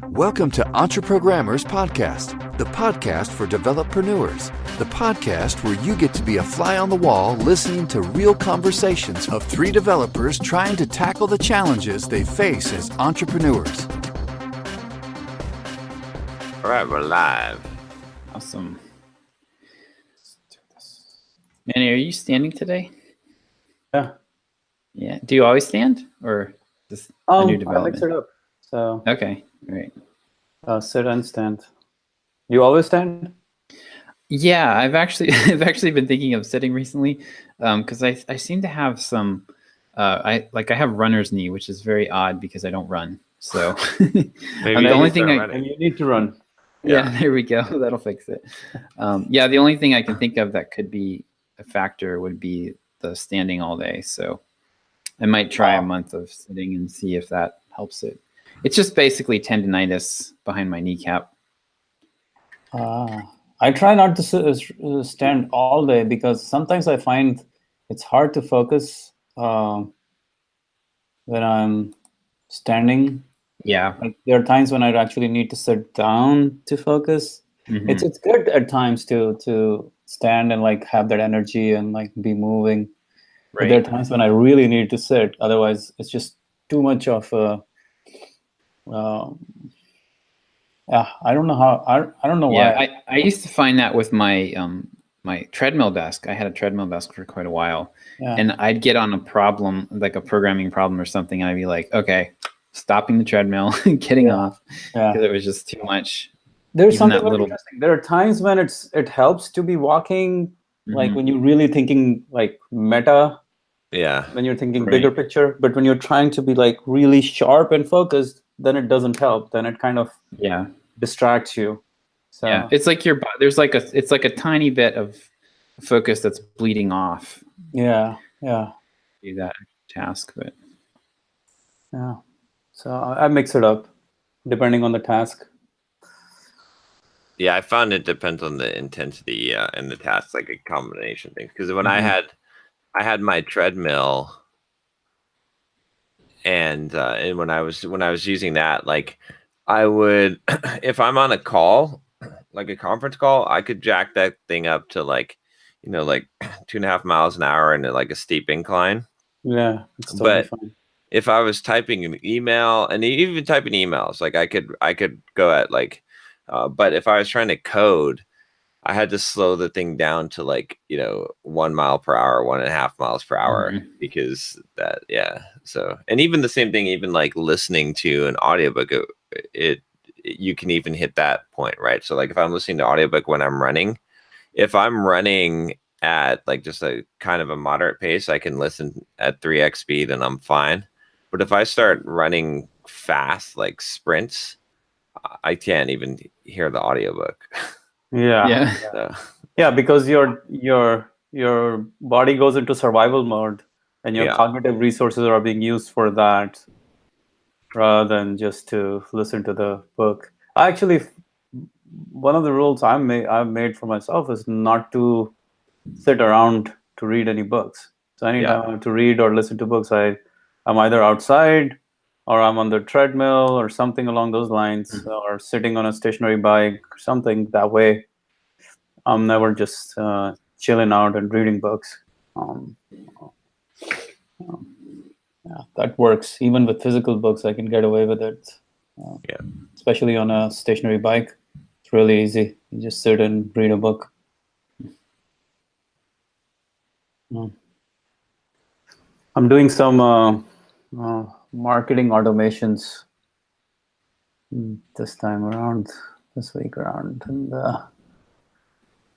Welcome to EntreProgrammer's podcast, the podcast for developreneurs, the podcast where you get to be a fly on the wall listening to real conversations of three developers trying to tackle the challenges they face as entrepreneurs. All right, we're live. Awesome. Let's do this. Manny, are you standing today? Yeah. Yeah. Do you always stand, or just a new development? I mix it up. So okay, great. Sit and stand. You always stand? Yeah, I've actually been thinking of sitting recently, because I seem to have some I have runner's knee, which is very odd because I don't run. So Maybe the only thing and you need to run. Yeah, there we go. That'll fix it. Yeah, the only thing I can think of that could be a factor would be the standing all day. So I might try a month of sitting and see if that helps it. It's just basically tendonitis behind my kneecap. I try not to stand all day because sometimes I find it's hard to focus when I'm standing. Yeah. Like, there are times when I actually need to sit down to focus. Mm-hmm. It's good at times to stand and like have that energy and like be moving. Right. But there are times when I really need to sit. Otherwise, it's just too much of a. I don't know how. I don't know why. Yeah, I used to find that with my my treadmill desk. I had a treadmill desk for quite a while, and I'd get on a problem, like a programming problem or something, and I'd be like, okay, stopping the treadmill, getting off, because it was just too much. There's something really interesting. There are times when it helps to be walking, like when you're really thinking like meta. Yeah. When you're thinking bigger picture, but when you're trying to be like really sharp and focused, then it doesn't help. Then it kind of distracts you. So yeah, it's like there's like a tiny bit of focus that's bleeding off. Yeah. Do that task, but yeah. So I mix it up depending on the task. Yeah, I found it depends on the intensity and the task, like a combination thing. Because when I had my treadmill, and when I was using that, like I would, if I'm on a call, like a conference call, I could jack that thing up to like 2.5 miles an hour and like a steep incline. Yeah, it's totally fine. If I was typing an email, and even typing emails, like I could go at like, but if I was trying to code, I had to slow the thing down to like 1 mile per hour, 1.5 miles per hour, because that So, and even the same thing, even like listening to an audiobook, you can even hit that point, right? So like if I'm listening to audiobook when I'm running, if I'm running at like just a kind of a moderate pace, I can listen at 3x speed and I'm fine. But if I start running fast, like sprints, I can't even hear the audiobook. Yeah, because your body goes into survival mode and your cognitive resources are being used for that rather than just to listen to the book. One of the rules I've made for myself is not to sit around to read any books. So anytime I have to read or listen to books, I'm either outside or I'm on the treadmill or something along those lines, or sitting on a stationary bike or something. That way I'm never just chilling out and reading books. That works. Even with physical books, I can get away with it. Especially on a stationary bike. It's really easy. You just sit and read a book. I'm doing some marketing automations this week around. And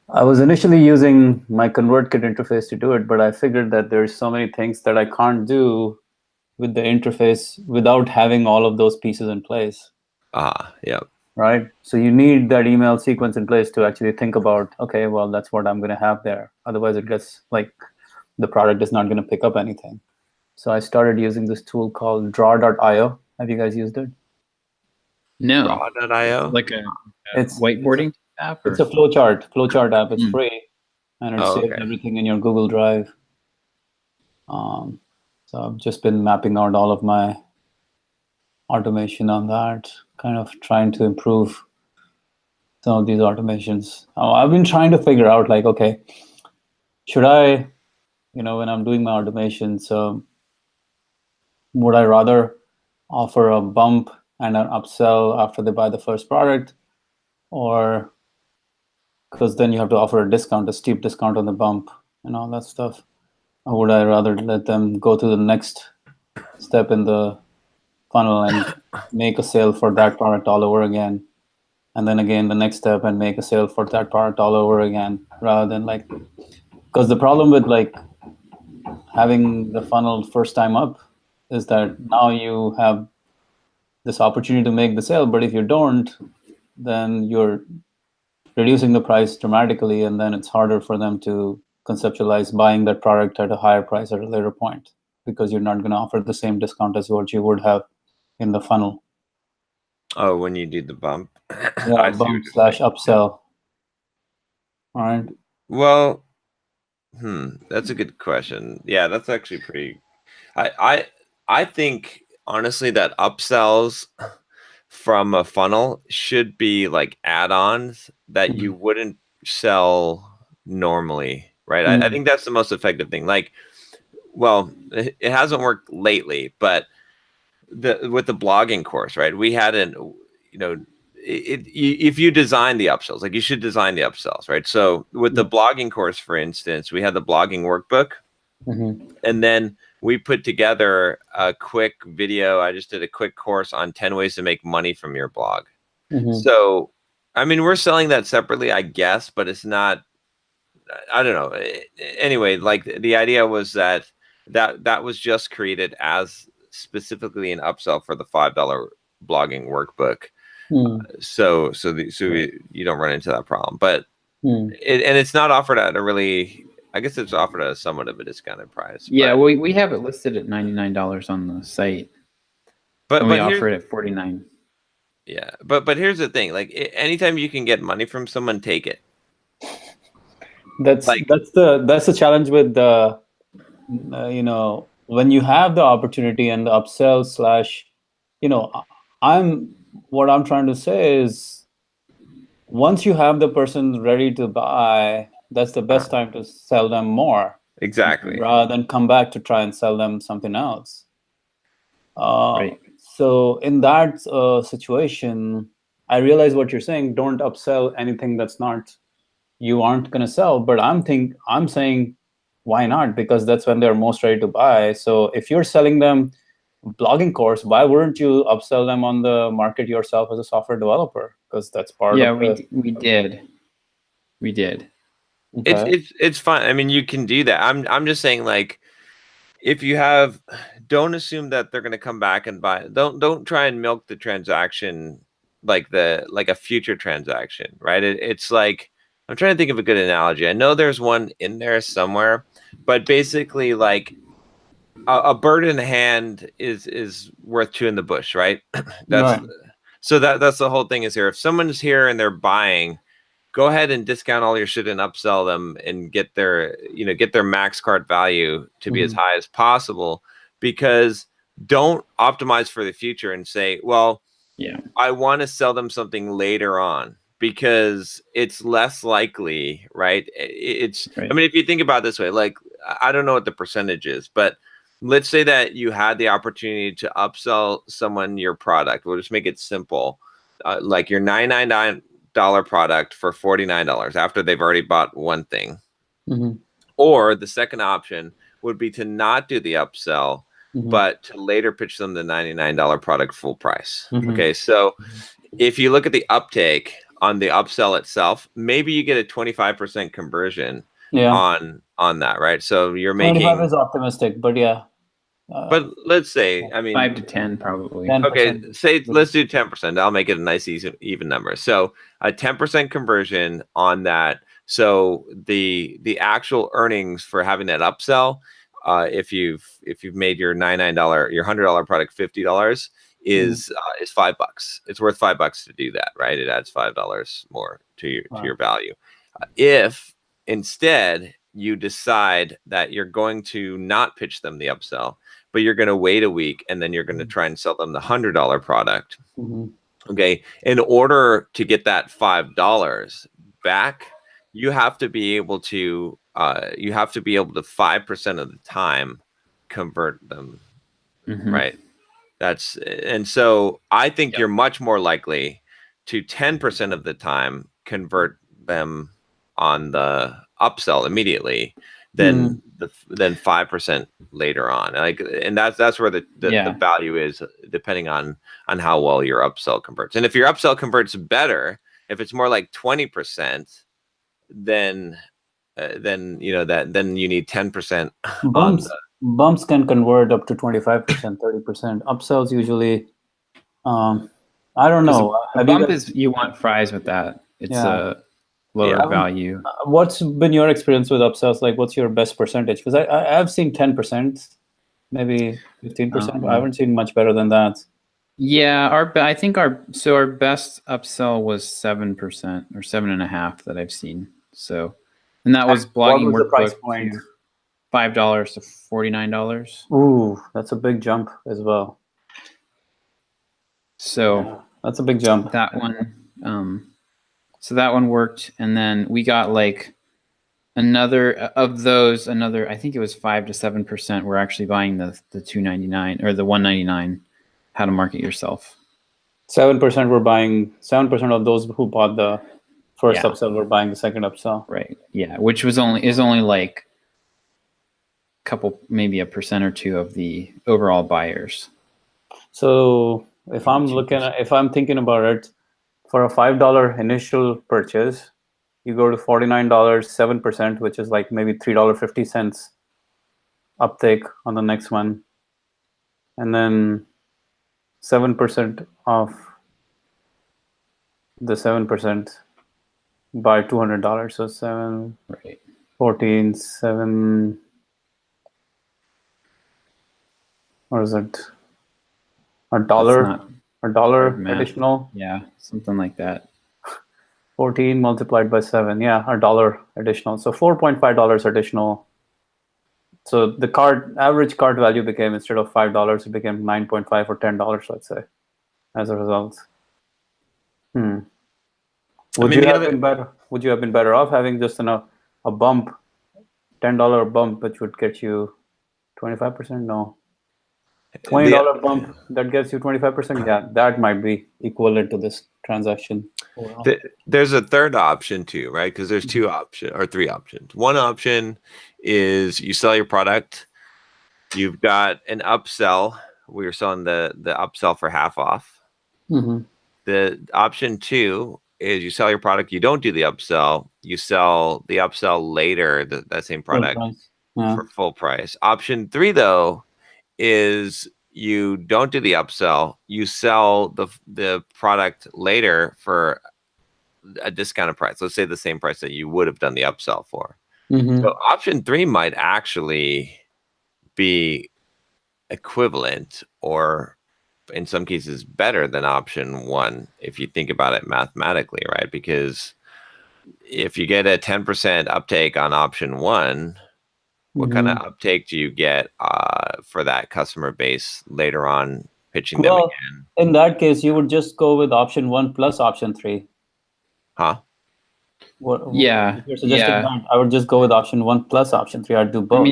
I was initially using my ConvertKit interface to do it, but I figured that there's so many things that I can't do with the interface without having all of those pieces in place. Right? So you need that email sequence in place to actually think about, okay, well, that's what I'm going to have there. Otherwise, it gets like the product is not going to pick up anything. So I started using this tool called draw.io. Have you guys used it? No. Draw.io? Like a whiteboarding app? It's a flowchart app. It's free. And it saves everything in your Google Drive. So I've just been mapping out all of my automation on that, kind of trying to improve some of these automations. I've been trying to figure out, like, okay, should I, when I'm doing my automations, would I rather offer a bump and an upsell after they buy the first product, or because then you have to offer a discount, a steep discount on the bump and all that stuff? Or would I rather let them go to the next step in the funnel and make a sale for that product all over again, and then again the next step and make a sale for that product all over again, rather than like, because the problem with like having the funnel first time up is that now you have this opportunity to make the sale, but if you don't, then you're reducing the price dramatically, and then it's harder for them to conceptualize buying that product at a higher price at a later point, because you're not going to offer the same discount as what you would have in the funnel. Oh, when you do the bump. Yeah, bump / upsell. All right. Well, that's a good question. Yeah, that's actually pretty. I think honestly that upsells from a funnel should be like add-ons that you wouldn't sell normally, right? I think that's the most effective thing. Like, well, it hasn't worked lately, but with the blogging course, right? We had if you design the upsells, like you should design the upsells, right? So with the blogging course, for instance, we had the blogging workbook, and then we put together a quick video. I just did a quick course on 10 ways to make money from your blog. So, I mean, we're selling that separately, I guess, but it's not, I don't know. Anyway, like the idea was that was just created as specifically an upsell for the $5 blogging workbook. So you don't run into that problem, but and it's not offered at a really, I guess it's offered at somewhat of a discounted price. Yeah, we have it listed at $99 on the site, but we offer it at $49. Yeah, but here's the thing: like anytime you can get money from someone, take it. That's the challenge with the when you have the opportunity and the upsell / what I'm trying to say is, once you have the person ready to buy, that's the best time to sell them more. Exactly. Rather than come back to try and sell them something else. Right. So in that situation, I realize what you're saying. Don't upsell anything that's not, you aren't going to sell. But I'm saying, why not? Because that's when they're most ready to buy. So if you're selling them blogging course, why wouldn't you upsell them on the market yourself as a software developer? Because that's part of the... we did. Okay. It's fine. I mean, you can do that. I'm just saying, like, if you don't assume that they're going to come back and buy. Don't try and milk the transaction like a future transaction, right? It's like, I'm trying to think of a good analogy. I know there's one in there somewhere, but basically, like, a bird in the hand is worth two in the bush, right? That's the whole thing is here. If someone's here and they're buying, go ahead and discount all your shit and upsell them and get their max cart value to be as high as possible, because don't optimize for the future and say, well, I want to sell them something later on, because it's less likely, right? I mean, if you think about it this way, like, I don't know what the percentage is, but let's say that you had the opportunity to upsell someone your product. We'll just make it simple. Like your $99 product for $49 after they've already bought one thing. Or the second option would be to not do the upsell, but to later pitch them the $99 product full price. Okay, so if you look at the uptake on the upsell itself, maybe you get a 25% conversion on that, right? So you're making... 25 is optimistic, but yeah. But let's say, I mean, 5 to 10 probably. 10%. Okay, say let's do 10%. I'll make it a nice even number. So a 10% conversion on that. So the actual earnings for having that upsell, if you've made your $99, your $100 product $50, is $5. It's worth $5 to do that, right? It adds $5 more to your value. If instead you decide that you're going to not pitch them the upsell, but you're going to wait a week and then you're going to try and sell them the $100 product. Okay. In order to get that $5 back, you have to be able to 5% of the time convert them. Right. And so I think you're much more likely to 10% of the time convert them on the upsell immediately than 5% later on. And that's where the value is, depending on how well your upsell converts. And if your upsell converts better, if it's more like 20%, then you need 10% Bumps can convert up to 25%, 30%. Upsells usually, I don't know. A bump is you want fries with that. It's a lower value. What's been your experience with upsells? Like, what's your best percentage? Because I've seen 10%, maybe 15%. I haven't seen much better than that. Yeah, I think our best upsell was 7% or 7.5% that I've seen. So, and that was blogging What was the price workbook point? $5 to $49. Ooh, that's a big jump as well. So that's a big jump. That one, so that one worked, and then we got like another of those. I think it was 5 to 7% were actually buying the $2.99 or the $1.99. How to market yourself. 7% were buying. 7% of those who bought the first upsell were buying the second upsell. Right. Yeah, which is only like couple, maybe 1% or 2% of the overall buyers. So if I'm thinking about it, for a $5 initial purchase, you go to $49, 7%, which is like maybe $3.50 uptake on the next one, and then 7% of the 7% by $200. So 7, 14, 7. What is it? $1 additional? Yeah, something like that. 14 multiplied by 7. Yeah, $1 additional. So $4.5 additional. So the average cart value became, instead of $5, it became $9.5 or $10, let's say, as a result. Would you have been better off having just a bump, $10 bump, which would get you 25%? No. $20 bump that gets you 25%. Yeah, that might be equivalent to this transaction. There's a third option too, right? Because there's 3 options. One option is you sell your product. You've got an upsell. We're selling the upsell for half off. The option 2 is you sell your product. You don't do the upsell. You sell the upsell later, that same product for full price. Option 3, though, is you don't do the upsell. You sell the product later for a discounted price. Let's say the same price that you would have done the upsell for. So option 3 might actually be equivalent, or in some cases better than option 1, if you think about it mathematically, right? Because if you get a 10% uptake on option 1, what kind of uptake do you get for that customer base later on, pitching them again? In that case, you would just go with option 1 plus option 3. Huh? Yeah. I would just go with option 1 plus option 3. I'd do both.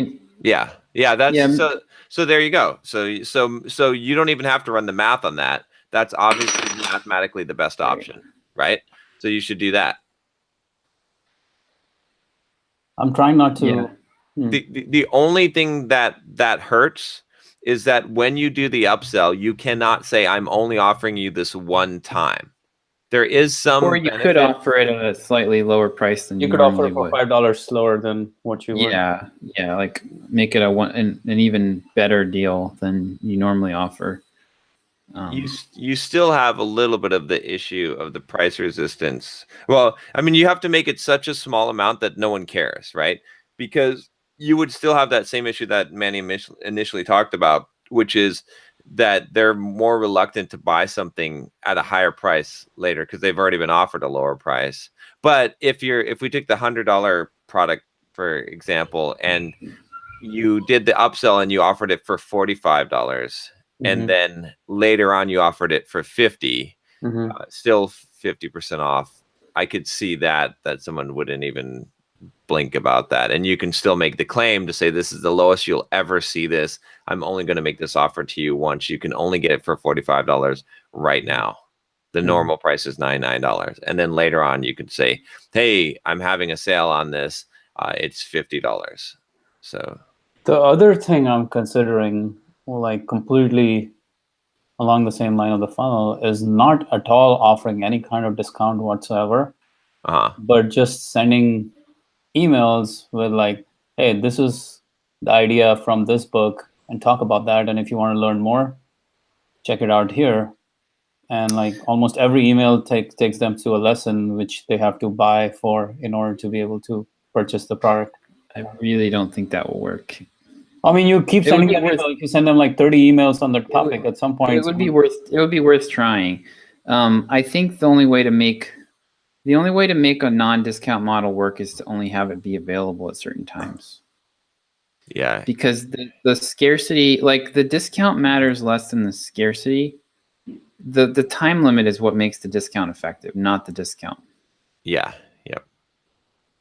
So there you go. So you don't even have to run the math on that. That's obviously mathematically the best option, right? So you should do that. I'm trying not to. Yeah. The only thing that hurts is that when you do the upsell, you cannot say, I'm only offering you this one time. There is some, or you could offer it at a slightly lower price than you could offer it for $5 lower than what you would. Yeah, like make it an even better deal than you normally offer. You still have a little bit of the issue of the price resistance. Well, I mean, you have to make it such a small amount that no one cares, right? Because you would still have that same issue that Manny initially talked about, which is that they're more reluctant to buy something at a higher price later because they've already been offered a lower price. But if we take the $100 product, for example, and you did the upsell and you offered it for $45, and then later on you offered it for 50, still 50% off, I could see that someone wouldn't even blink about that. And you can still make the claim to say, this is the lowest you'll ever see this. I'm only going to make this offer to you once. You can only get it for $45 right now. The normal price is $99. And then later on, you could say, hey, I'm having a sale on this. It's $50. So the other thing I'm considering, like completely along the same line of the funnel, is not at all offering any kind of discount whatsoever, but just sending emails with like, hey, this is the idea from this book, and talk about that. And if you want to learn more, check it out here. And like almost every email takes them to a lesson which they have to buy for in order to be able to purchase the product. I really don't think that will work. I mean, you keep sending them emails. You send them like 30 emails on the topic. At some point, it would be worth trying. I think the only way to make a non-discount model work is to only have it be available at certain times. Yeah. Because the scarcity, like the discount matters less than the scarcity. The time limit is what makes the discount effective, not the discount. Yeah. Yep.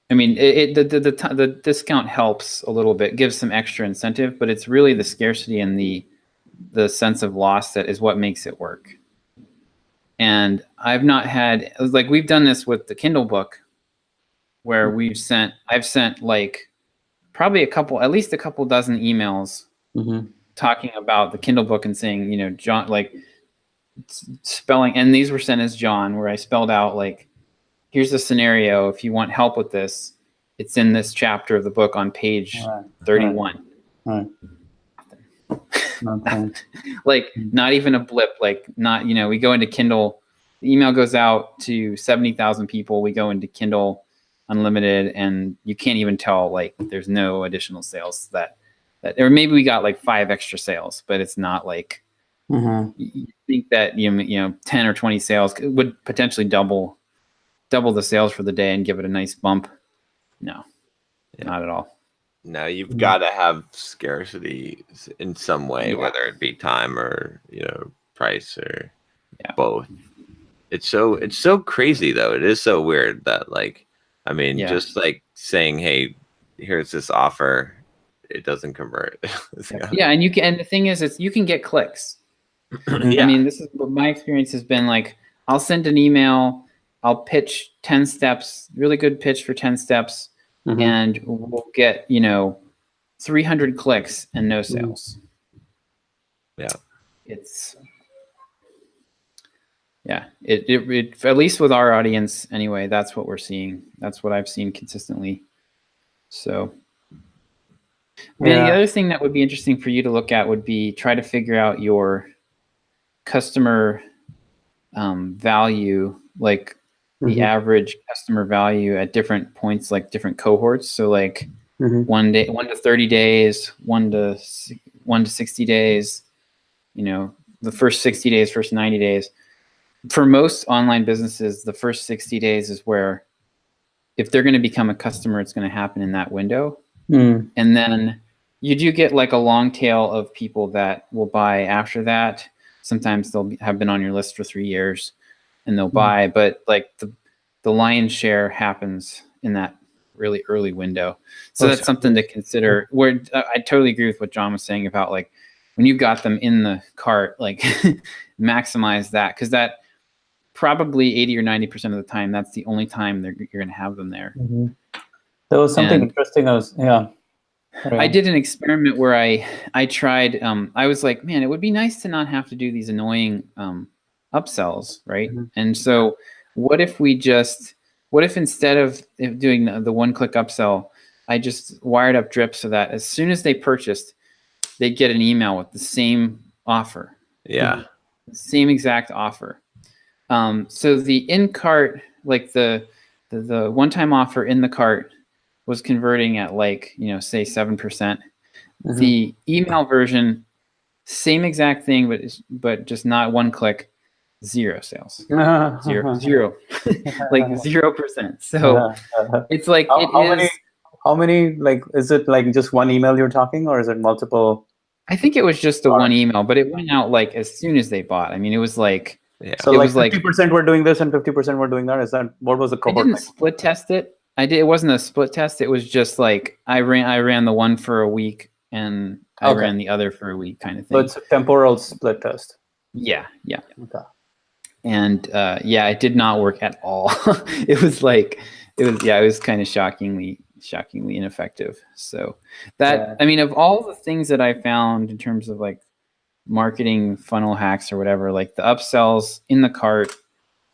I mean, the discount helps a little bit, gives some extra incentive, but it's really the scarcity and the sense of loss that is what makes it work. And I've not had, like, we've done this with the Kindle book, where I've sent like probably at least a couple dozen emails talking about the Kindle book and saying, you know, John, like spelling, and these were sent as John, where I spelled out like, here's the scenario. If you want help with this, it's in this chapter of the book on page 31. Right. Like not even a blip, like not, you know, we go into Kindle, the email goes out to 70,000 people. We go into Kindle Unlimited and you can't even tell, like there's no additional sales that or maybe we got like 5 extra sales, but it's not like, you think that, you know, 10 or 20 sales would potentially double the sales for the day and give it a nice bump. No, not at all. No, you've got to have scarcity in some way, whether it be time or, you know, price or both. It's so crazy though. It is so weird that, like, I mean, just like saying, hey, here's this offer, it doesn't convert. Yeah, and the thing is, you can get clicks. I mean, this is what my experience has been. Like, I'll send an email, I'll pitch 10 steps, really good pitch for 10 steps, and we'll get, you know, 300 clicks and no sales. Yeah. It at least with our audience anyway, that's what we're seeing. That's what I've seen consistently. So the other thing that would be interesting for you to look at would be try to figure out your customer value, like the average customer value at different points, like different cohorts. So like 1 to 30 days, 1 to 60 days, you know, the first 60 days, first 90 days. For most online businesses, the first 60 days is where, if they're going to become a customer, it's going to happen in that window. And then you do get like a long tail of people that will buy after that. Sometimes they'll have been on your list for 3 years and they'll buy, but like the lion's share happens in that really early window. So that's something to consider. Where I totally agree with what John was saying about, like, when you've got them in the cart, like maximize that, because that probably 80 or 90% of the time, that's the only time you're going to have them there. There was something interesting. I did an experiment where I tried, I was like, man, it would be nice to not have to do these annoying upsells, right? And so what if instead of doing the one-click upsell, I just wired up Drip so that as soon as they purchased, they'd get an email with the same offer. Yeah. The same exact offer. So the in-cart, like the one-time offer in the cart was converting at, like, you know, say 7%. The email version, same exact thing, but just not one click, 0 sales. Zero. Like 0%. So it's like, how many, like, is it like just one email you're talking, or is it multiple? I think it was just the one email, but it went out like as soon as they bought. I mean, it was like, Yeah. So it like was like 50% were doing this and 50% were doing that. Is that what was the I cohort didn't like? split test it. It wasn't a split test. It was just like I ran the one for a week and I Okay. ran the other for a week kind of So thing. it's a temporal split test. Yeah. Okay. And it did not work at all. it was kind of shockingly ineffective. So that, I mean, of all the things that I found in terms of like marketing funnel hacks or whatever, like the upsells in the cart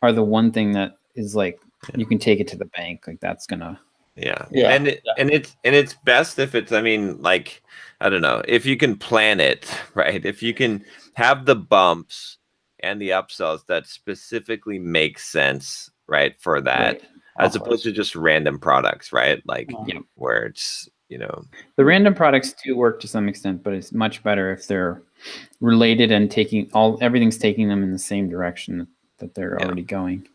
are the one thing that is like, you can take it to the bank. Like that's gonna. Yeah. Yeah. And it's best if it's, I mean, like, I don't know, if you can plan it, right? If you can have the bumps and the upsells that specifically make sense, right, for that, Right. as opposed to just random products, right? Like where it's, you know, the random products do work to some extent, but it's much better if they're related and everything's taking them in the same direction that they're already going.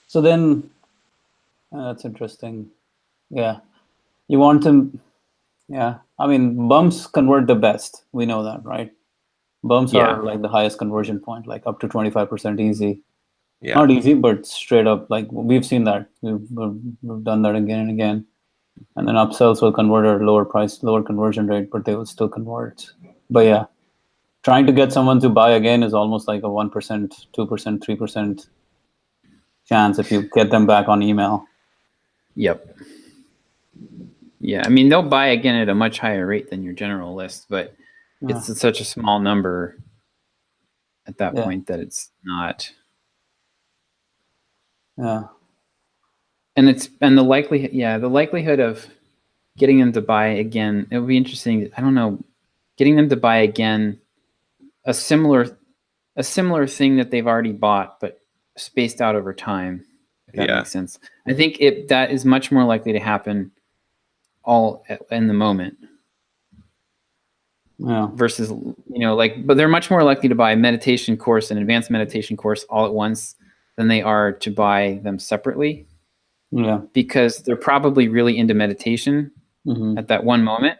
So then, that's interesting. Yeah, you want to, I mean, bumps convert the best. We know that, right? Bumps are like the highest conversion point, like up to 25% easy. Yeah. Not easy, but straight up, like we've seen that. We've done that again and again. And then upsells will convert at a lower price, lower conversion rate, but they will still convert. But yeah, trying to get someone to buy again is almost like a 1%, 2%, 3% chance if you get them back on email. Yep. Yeah, I mean, they'll buy again at a much higher rate than your general list, but it's such a small number at that point that it's not. Yeah. And the likelihood of getting them to buy again, it would be interesting. I don't know, getting them to buy again a similar thing that they've already bought, but spaced out over time, if that makes sense. I think that is much more likely to happen all in the moment. Yeah. Versus, but they're much more likely to buy a meditation course, an advanced meditation course all at once than they are to buy them separately. Yeah. Because they're probably really into meditation at that one moment.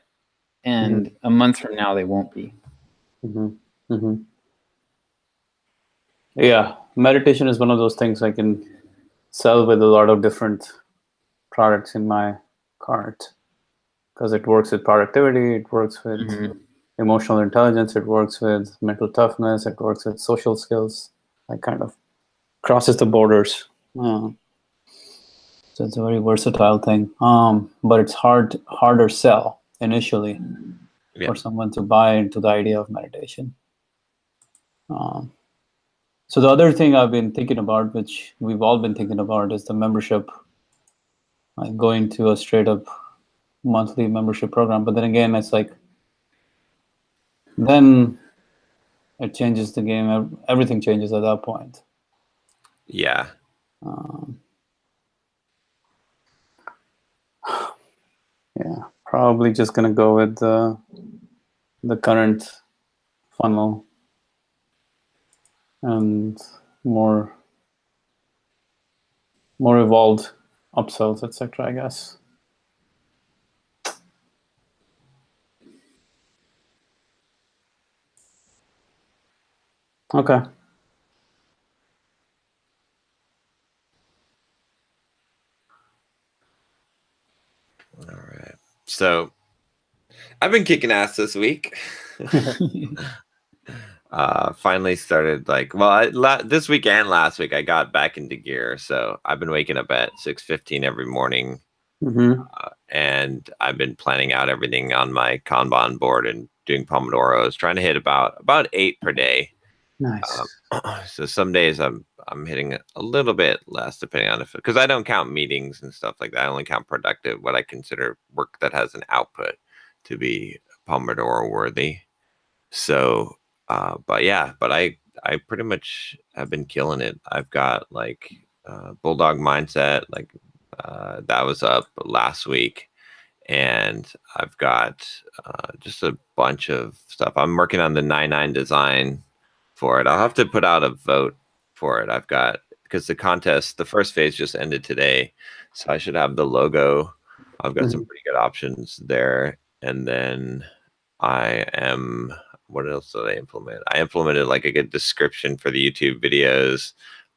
And a month from now, they won't be. Yeah. Meditation is one of those things I can sell with a lot of different products in my cart because it works with productivity, it works with emotional intelligence, it works with mental toughness, it works with social skills. Like kind of crosses the borders. So it's a very versatile thing. But it's harder sell initially for someone to buy into the idea of meditation. So the other thing I've been thinking about, which we've all been thinking about, is the membership, like going to a straight up monthly membership program. But then again, it's like, then it changes the game. Everything changes at that point. Yeah. Yeah, probably just gonna go with the current funnel and more evolved upsells, etc. I guess. Okay. All right. So I've been kicking ass this week. Finally started this week and last week I got back into gear. So I've been waking up at 6:15 every morning. And I've been planning out everything on my Kanban board and doing Pomodoros, trying to hit about 8 per day. Nice. So some days I'm hitting a little bit less, depending on because I don't count meetings and stuff like that. I only count productive, what I consider work that has an output to be Pomodoro worthy. So, but I pretty much have been killing it. I've got like Bulldog Mindset, like that was up last week. And I've got just a bunch of stuff. I'm working on the 9.9 design for it. I'll have to put out a vote for it. I've got, because the contest, the first phase just ended today. So I should have the logo I've got some pretty good options there. And then what else did I implement? I implemented like a good description for the YouTube videos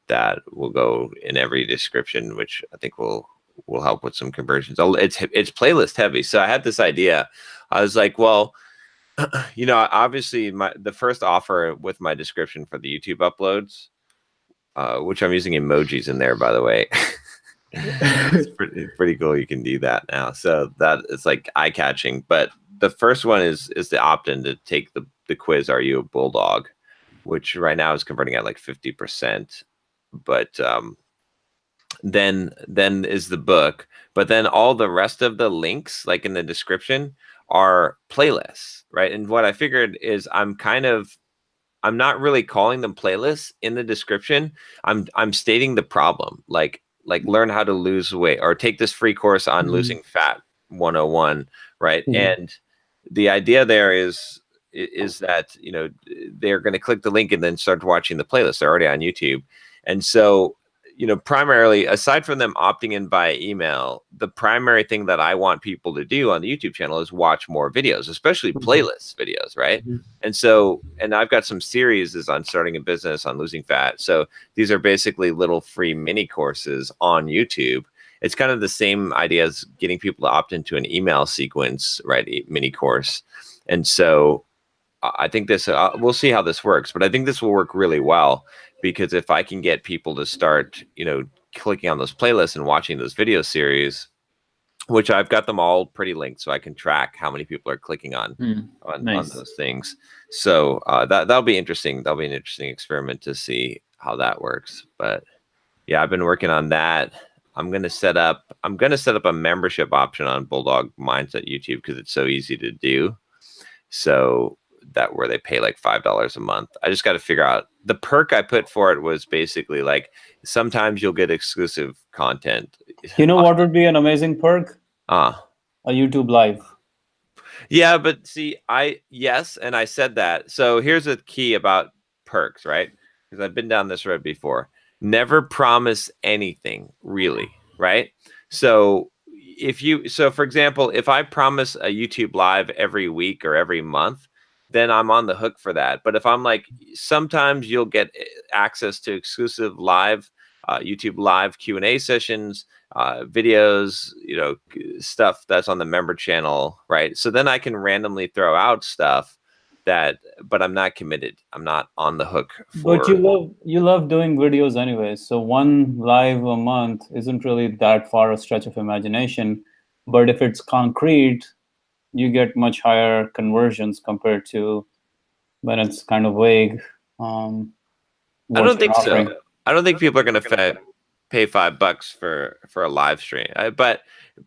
that will go in every description, which I think will help with some conversions. It's playlist heavy. So I had this idea. I was like, well, obviously the first offer with my description for the YouTube uploads, which I'm using emojis in there, by the way. It's pretty cool. You can do that now. So that it's like eye-catching. But the first one is the opt-in to take the quiz, Are You a Bulldog? Which right now is converting at like 50%. But then is the book. But then all the rest of the links, like in the description, are playlists, right? And what I figured is I'm not really calling them playlists in the description. I'm stating the problem, like learn how to lose weight, or take this free course on losing fat 101, right? And the idea there is that they're going to click the link and then start watching the playlist. They're already on YouTube. And so primarily, aside from them opting in by email, the primary thing that I want people to do on the YouTube channel is watch more videos, especially playlist videos, right? And so, and I've got some series on starting a business, on losing fat. So these are basically little free mini courses on YouTube. It's kind of the same idea as getting people to opt into an email sequence, right? Mini course. And so I think this, we'll see how this works, but I think this will work really well, because if I can get people to start, clicking on those playlists and watching those video series, which I've got them all pretty linked, so I can track how many people are clicking on those things. So that'll be interesting. That'll be an interesting experiment to see how that works. But yeah, I've been working on that. I'm gonna set up a membership option on Bulldog Mindset YouTube, because it's so easy to do. So that where they pay like $5 a month. I just got to figure out the perk I put for it. Was basically like, sometimes you'll get exclusive content. What would be an amazing perk? A YouTube live. Yeah, but see, and I said that. So here's the key about perks, right? Because I've been down this road before. Never promise anything, really, right? So for example, if I promise a YouTube live every week or every month, then I'm on the hook for that. But if I'm like, sometimes you'll get access to exclusive live YouTube live Q&A sessions, videos, stuff that's on the member channel, right? So then I can randomly throw out stuff but I'm not committed. I'm not on the hook for. But you love doing videos anyway. So one live a month isn't really that far a stretch of imagination. But if it's concrete, you get much higher conversions compared to when it's kind of vague. I don't think so. I don't think people are going to pay $5 for a live stream.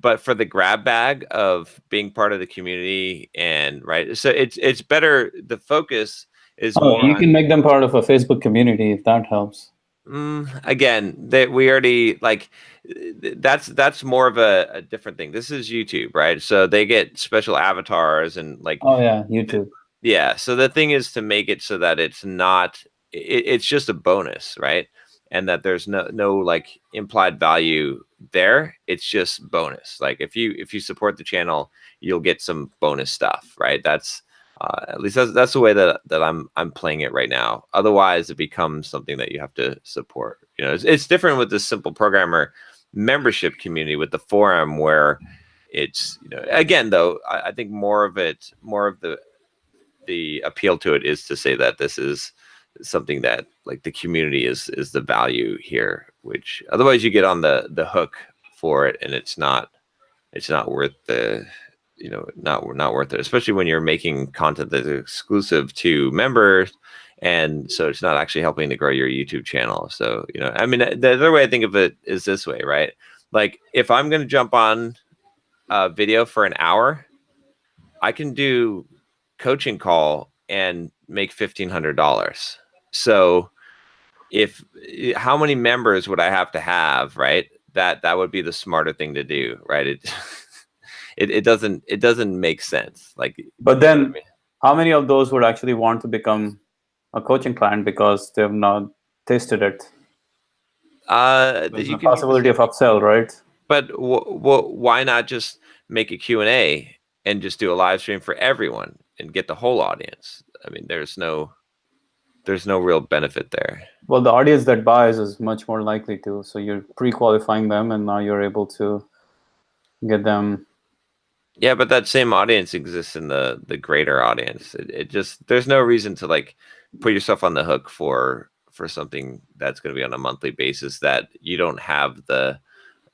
But for the grab bag of being part of the community, and right, so it's better. The focus is more. You can make them part of a Facebook community if that helps. Again, we already like. That's more of a different thing. This is YouTube, right? So they get special avatars and like. Oh yeah, YouTube. Yeah. So the thing is to make it so that it's not. It's just a bonus, right? And that there's no like implied value there. It's just bonus. Like if you support the channel, you'll get some bonus stuff, right? That's at least that's the way that I'm playing it right now. Otherwise, it becomes something that you have to support. It's different with the Simple Programmer membership community, with the forum, where it's again though, I think more of the appeal to it is to say that this is something that like the community is the value here, which otherwise you get on the hook for it, and it's not worth the not worth it, especially when you're making content that's exclusive to members, and so it's not actually helping to grow your YouTube channel. So I mean, the other way I think of it is this way, right? Like if I'm going to jump on a video for an hour, I can do coaching call and make $1,500. So how many members would I have to have, right? That would be the smarter thing to do, right? It doesn't make sense. Like, but then how many of those would actually want to become a coaching client because they've not tasted it? There's a possibility of upsell, right? But why not just make a Q&A and just do a live stream for everyone and get the whole audience. I mean, there's no real benefit there. Well, the audience that buys is much more likely to. So you're pre-qualifying them, and now you're able to get them. Yeah, but that same audience exists in the greater audience. It just, there's no reason to like put yourself on the hook for something that's going to be on a monthly basis that you don't have the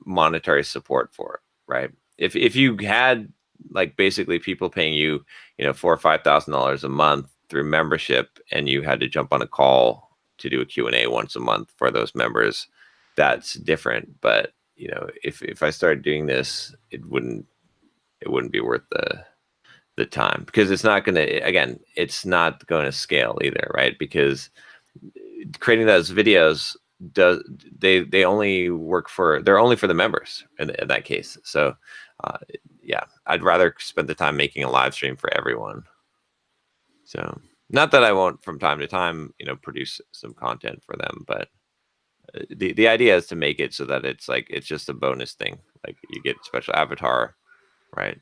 monetary support for, right? If you had like basically people paying you, you know, $4,000 or $5,000 a month through membership, and you had to jump on a call to do a Q&A once a month for those members, that's different. But you know, if I started doing this, it wouldn't be worth the time, because it's not going to, again, it's not going to scale either, right? Because creating those videos they only work for, they're only for the members in that case. So yeah, I'd rather spend the time making a live stream for everyone. So not that I won't from time to time, you know, produce some content for them, but the idea is to make it so that it's like, it's just a bonus thing. Like you get special avatar, right?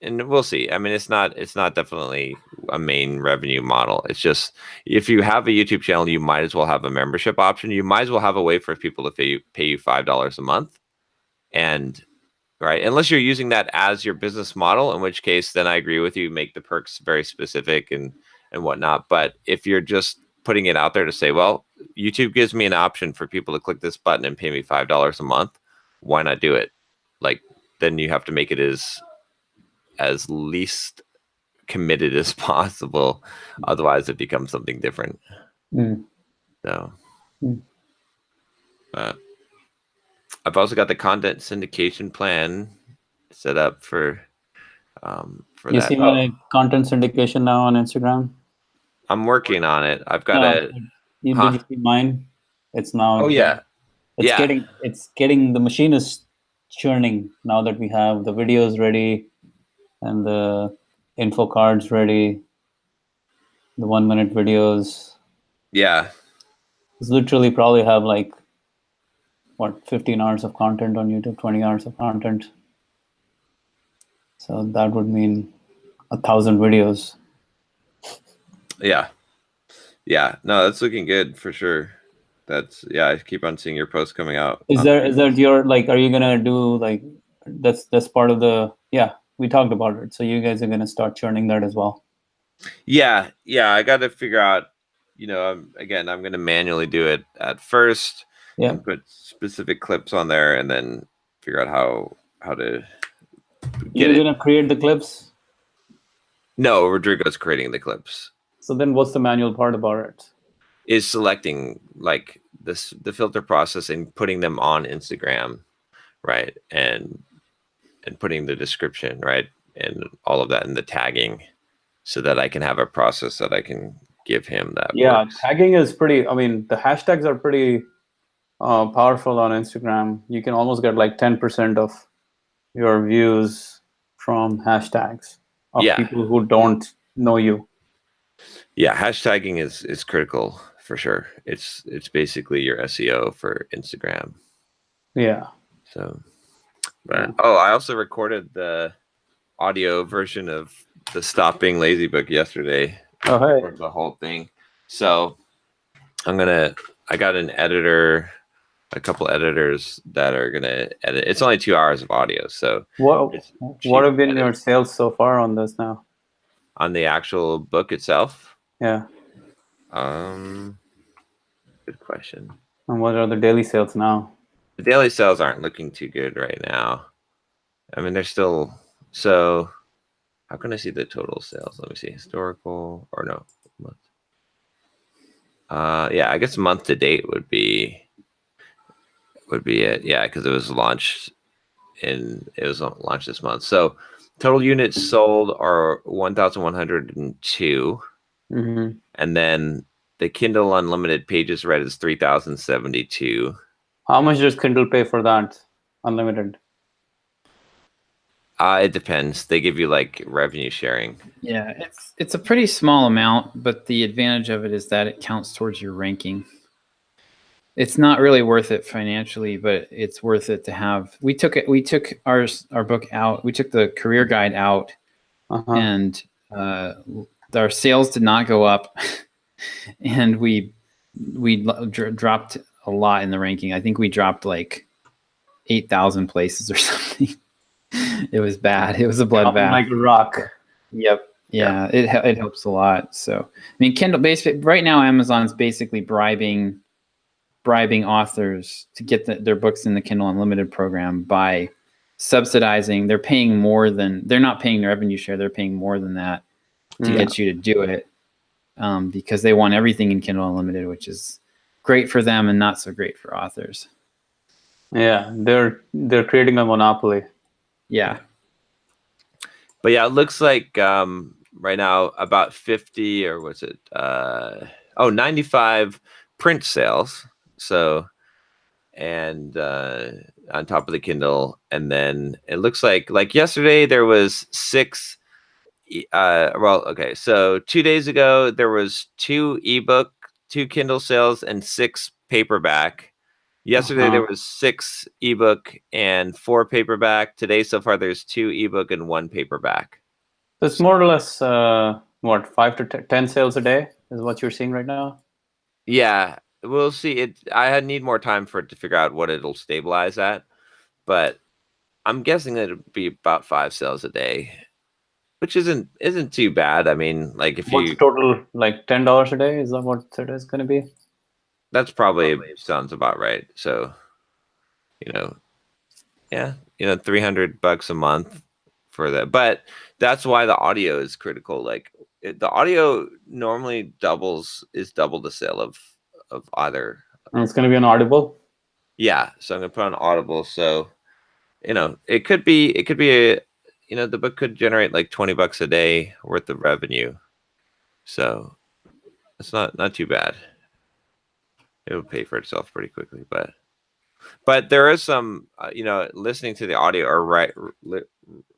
And we'll see. I mean, it's not definitely a main revenue model. It's just, if you have a YouTube channel, you might as well have a membership option. You might as well have a way for people to pay you $5 a month. And right, unless you're using that as your business model, in which case, then I agree with you, make the perks very specific and whatnot. But if you're just putting it out there to say, well, YouTube gives me an option for people to click this button and pay me $5 a month, why not do it? Like, then you have to make it as least committed as possible. Otherwise it becomes something different. So I've also got the content syndication plan set up for You that. see my content syndication now on Instagram? I'm working on it. I've got Did you see mine? It's now. Oh yeah. It's getting, the machine is churning now that we have the videos ready and the info cards ready, the 1-minute videos. Yeah. It's literally probably have like, 15 hours of content on YouTube, 20 hours of content. So that would mean 1,000 videos. Yeah. No, that's looking good for sure. I keep on seeing your posts coming out. Is that your, like, are you going to do like, that's part of the, we talked about it. So you guys are going to start churning that as well. Yeah. I got to figure out, you know, I'm going to manually do it at first and put specific clips on there, and then figure out how to get it. You're going to create the clips? No, Rodrigo's creating the clips. So then what's the manual part about it? Is selecting like the filter process and putting them on Instagram, right? And putting the description, right? And all of that, and the tagging, so that I can have a process that I can give him that works. Tagging is pretty, I mean, the hashtags are pretty powerful on Instagram. You can almost get like 10% of your views from hashtags of people who don't know you. Yeah, hashtagging is critical for sure. It's basically your SEO for Instagram. Yeah. So, but, I also recorded the audio version of the Stop Being Lazy book yesterday. Oh, hey. The whole thing. So I got an editor, a couple editors that are gonna edit. It's only 2 hours of audio. So what have been your sales so far on this now? On the actual book itself? Yeah. Good question. And what are the daily sales now? The daily sales aren't looking too good right now. I mean, they're still, so how can I see the total sales? Let me see, historical, or no, month. Yeah, I guess month to date would be it. Yeah, because it was launched this month. So total units sold are 1,102. Mm-hmm. And then the Kindle Unlimited pages read is 3,072. How much does Kindle pay for that unlimited? It depends. They give you like revenue sharing. Yeah, it's a pretty small amount, but the advantage of it is that it counts towards your ranking. it's not really worth it financially, but it's worth it to have. We took our book out. We took the career guide out, and our sales did not go up, and we dropped a lot in the ranking. I think we dropped like 8,000 places or something. It was bad. It was a bloodbath. Like a rock. Yep. Yeah. It helps a lot. So, I mean, Kindle basically right now, Amazon's basically bribing authors to get their books in the Kindle Unlimited program by subsidizing. They're not paying revenue share. They're paying more than that to get you to do it, because they want everything in Kindle Unlimited, which is great for them and not so great for authors. Yeah, they're creating a monopoly. Yeah. But yeah, it looks like right now about 50 or was it 95 print sales. So, and on top of the Kindle, and then it looks like yesterday there was 6. So 2 days ago there was 2 ebook, 2 Kindle sales, and 6 paperback. Yesterday there was 6 ebook and 4 paperback. Today so far there's 2 ebook and 1 paperback. So it's more or less 5 to 10 sales a day is what you're seeing right now. Yeah, we'll see. I need more time for it to figure out what it'll stabilize at, but I'm guessing that it'll be about 5 sales a day, which isn't too bad. I mean, like What's the total, like $10 a day? Is that what it is going to be? That's probably sounds about right. So, $300 a month for that. But that's why the audio is critical. Like the audio normally is double the sale of either. And it's going to be on Audible. Yeah, so I'm gonna put on Audible. So, it could be a, the book could generate like $20 a day worth of revenue. So it's not too bad. It'll pay for itself pretty quickly, but there is some, listening to the audio or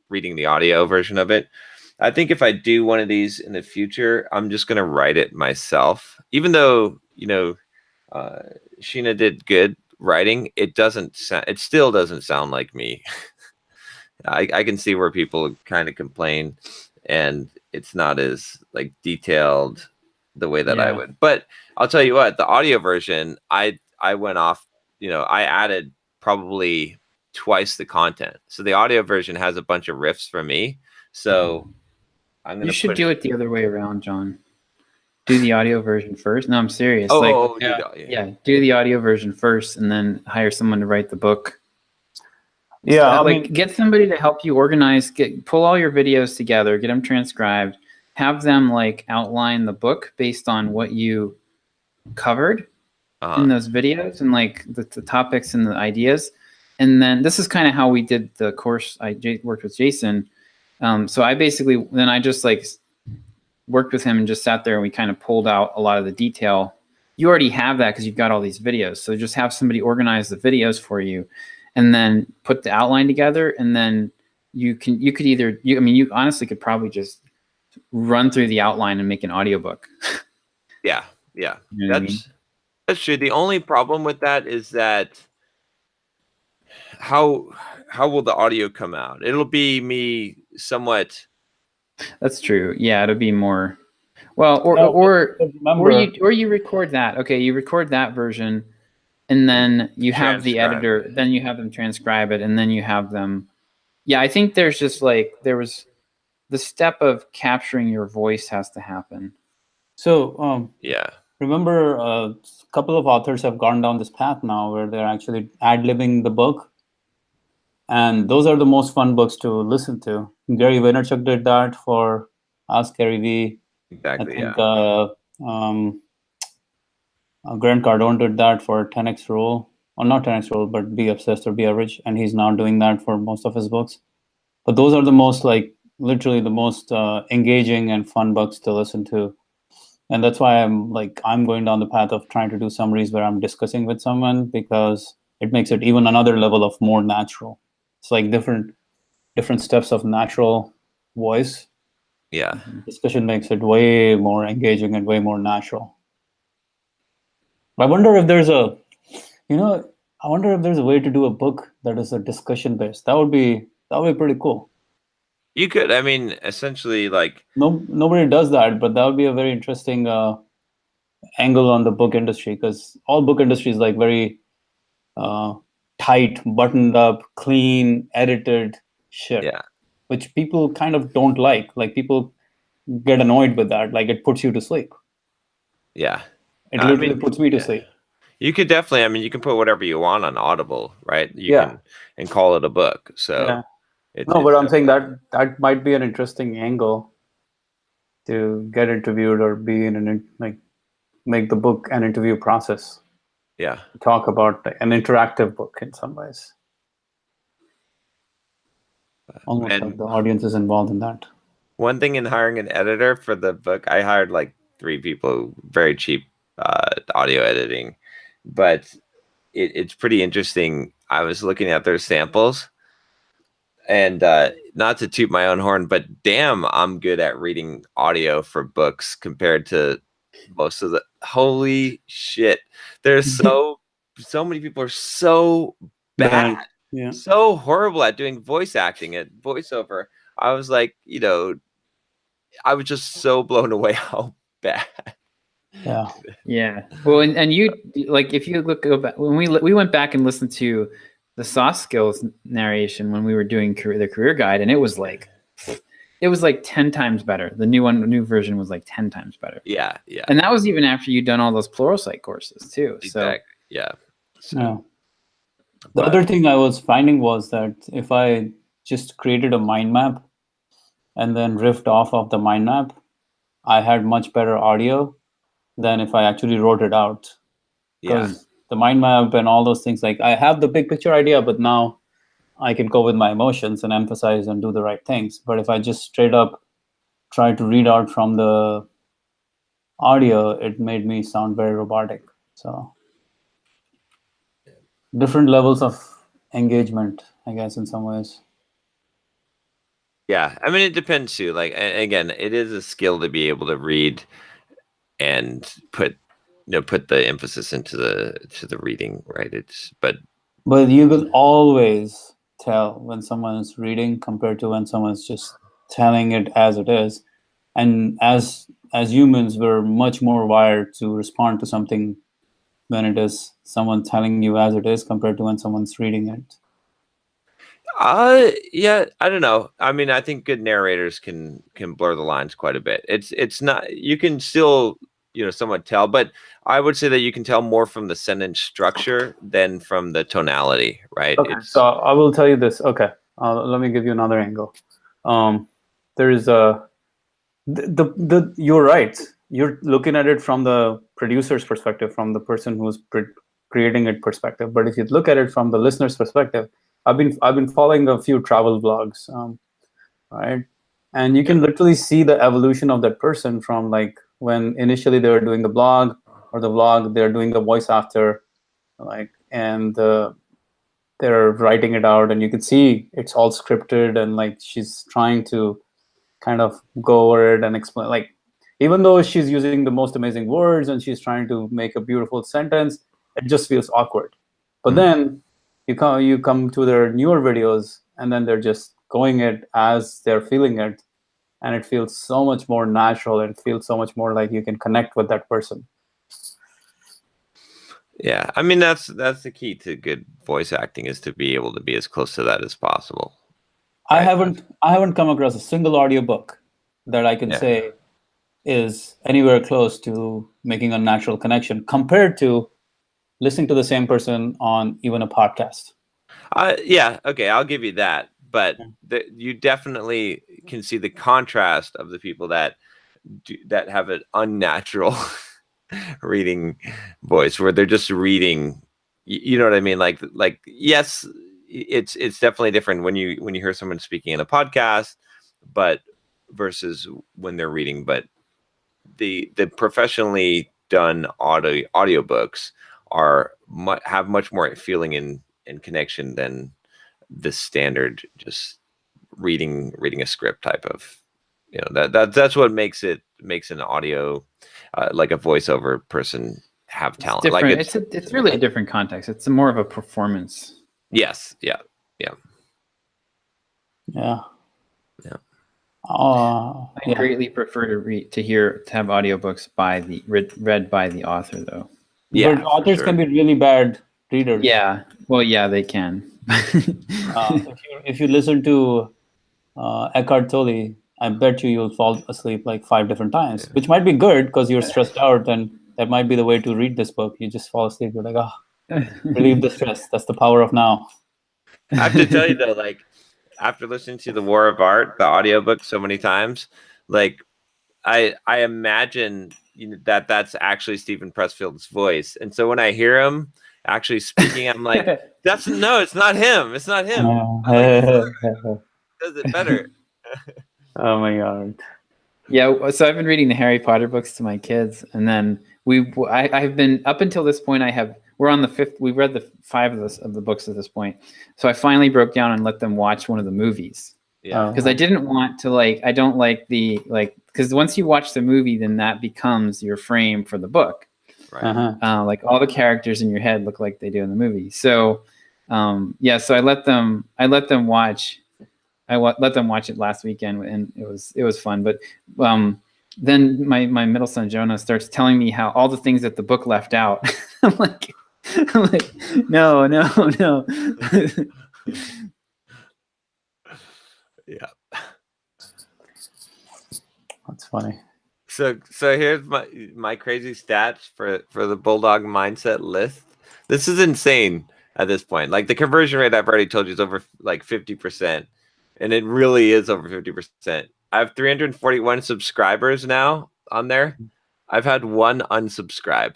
reading the audio version of it. I think if I do one of these in the future, I'm just going to write it myself. Even though, Sheena did good writing, it still doesn't sound like me. I can see where people kind of complain, and it's not as like detailed the way that I would. But I'll tell you what, the audio version, I went off, I added probably twice the content. So the audio version has a bunch of riffs for me. So I'm gonna. You should do it the other way around, John. Do the audio version first. No, I'm serious. Do the audio version first, and then hire someone to write the book. Yeah, get somebody to help you organize. Pull all your videos together, get them transcribed, have them like outline the book based on what you covered in those videos and like the topics and the ideas. And then this is kind of how we did the course. I worked with Jason. So I basically, then I just like worked with him and just sat there and we kind of pulled out a lot of the detail. You already have that because you've got all these videos. So just have somebody organize the videos for you and then put the outline together. And then you honestly could probably just run through the outline and make an audiobook. Yeah. You know That's true. The only problem with that is that how will the audio come out? It'll be me somewhat. That's true. Yeah, it'll be more. Well, or you record that. Okay, you record that version, and then you have the editor. Then you have them transcribe it, and then you have them. Yeah, I think there's just there was the step of capturing your voice has to happen. So remember, a couple of authors have gone down this path now where they're actually ad-libbing the book. And those are the most fun books to listen to. Gary Vaynerchuk did that for Ask Gary V. Exactly, I think Grant Cardone did that for 10X Rule. Or not 10X Rule, but Be Obsessed or Be Average. And he's now doing that for most of his books. But those are the most, literally the most engaging and fun books to listen to. And that's why I'm going down the path of trying to do summaries where I'm discussing with someone, because it makes it even another level of more natural. It's like different steps of natural voice. Yeah. Discussion makes it way more engaging and way more natural. I wonder if there's You know, I wonder if there's a way to do a book that is a discussion based. That would be pretty cool. You could, I mean, essentially, like, Nobody does that, but that would be a very interesting angle on the book industry, because all book industry is like very tight, buttoned up, clean, edited shit, yeah, which people kind of don't like. Like, people get annoyed with that. Like, it puts you to sleep. yeah. It I literally mean, puts me to yeah. sleep. You could definitely, I mean, you can put whatever you want on Audible, right? You Yeah. can, and call it a book. So Yeah. it's No, but I'm saying definitely- that might be an interesting angle to get interviewed or be in like make the book an interview process. yeah. Talk about an interactive book in some ways. Almost And like the audience is involved in that. one thing in hiring an editor for the book, I hired like 3 people, very cheap audio editing, but it's pretty interesting. I was looking at their samples, and not to toot my own horn, but damn, I'm good at reading audio for books compared to most of the. Holy shit! There's so many people are so bad, Yeah. so horrible at doing voice acting, at voiceover. I was like, I was just so blown away how bad. Yeah. Yeah. Well, and you, like, if you go back, when we went back and listened to the soft skills narration when we were doing the career guide, and it was like 10 times better. The new version was like 10 times better. Yeah, yeah. And that was even after you'd done all those Pluralsight courses too. Exactly. So Yeah. So, Yeah. The other thing I was finding was that if I just created a mind map and then riffed off of the mind map, I had much better audio than if I actually wrote it out. yeah. Because the mind map and all those things, like, I have the big picture idea, but now I can go with my emotions and emphasize and do the right things. But if I just straight up try to read out from the audio, it made me sound very robotic. So different levels of engagement, I guess, in some ways. Yeah. I mean, it depends too. Like, again, it is a skill to be able to read and put the emphasis into the reading, right? But you will always tell when someone is reading compared to when someone's just telling it as it is. And as humans, we're much more wired to respond to something when it is someone telling you as it is compared to when someone's reading it. yeah, I don't know. I mean, I think good narrators can blur the lines quite a bit. It's not, you can still, somewhat tell, but I would say that you can tell more from the sentence structure than from the tonality, right? Okay, so I will tell you this. Okay, let me give you another angle. There is you're right. You're looking at it from the producer's perspective, from the person who's creating it perspective. But if you look at it from the listener's perspective, I've been following a few travel vlogs, right? And you can literally see the evolution of that person from, like, when initially they were doing the blog or the vlog, they're doing the voice after, like, and they're writing it out, and you can see it's all scripted, and like she's trying to kind of go over it and explain, like, even though she's using the most amazing words and she's trying to make a beautiful sentence, it just feels awkward. But then you come to their newer videos, and then they're just going it as they're feeling it, and it feels so much more natural, and it feels so much more like you can connect with that person. Yeah, I mean, that's the key to good voice acting, is to be able to be as close to that as possible. I haven't come across a single audiobook that I can say is anywhere close to making a natural connection compared to listening to the same person on even a podcast. Yeah, okay, I'll give you that. But you definitely can see the contrast of the people that have an unnatural reading voice, where they're just reading. You know what I mean? Like yes, it's definitely different when you hear someone speaking in a podcast, but versus when they're reading. But the professionally done audiobooks have much more feeling and connection than the standard just reading a script type of, that's what makes an audio, like a voiceover person, have talent. Different. Like it's really a different context. It's more of a performance. yes, yeah. Yeah. Yeah. I greatly prefer to have audiobooks read by the author, though. Yeah, but authors can be really bad readers. Yeah. Well, yeah, they can. If you listen to Eckhart Tolle, I bet you'll fall asleep like 5 different times, which might be good because you're stressed out, and that might be the way to read this book. You just fall asleep. You're like, relieve the stress. That's the power of now. I have to tell you though, like after listening to The War of Art, the audiobook so many times, like I imagine that's actually Stephen Pressfield's voice. And so when I hear him actually speaking, I'm like, it's not him. It's not him. Does it better. Oh my God. Yeah, so I've been reading the Harry Potter books to my kids, and then I've been up until this point. We're on the 5th. We've read the 5 of the books at this point. So I finally broke down and let them watch one of the movies. Yeah, because I didn't want to I don't like because once you watch the movie, then that becomes your frame for the book. right. Like all the characters in your head look like they do in the movie. So so I let them watch. Let them watch it last weekend, and it was fun. But then my middle son Jonah starts telling me how all the things that the book left out. I'm like, no. Yeah. That's funny. So here's my crazy stats for the Bulldog Mindset list. This is insane at this point. Like the conversion rate I've already told you is over like 50%. And it really is over 50%. I have 341 subscribers now on there. I've had 1 unsubscribe.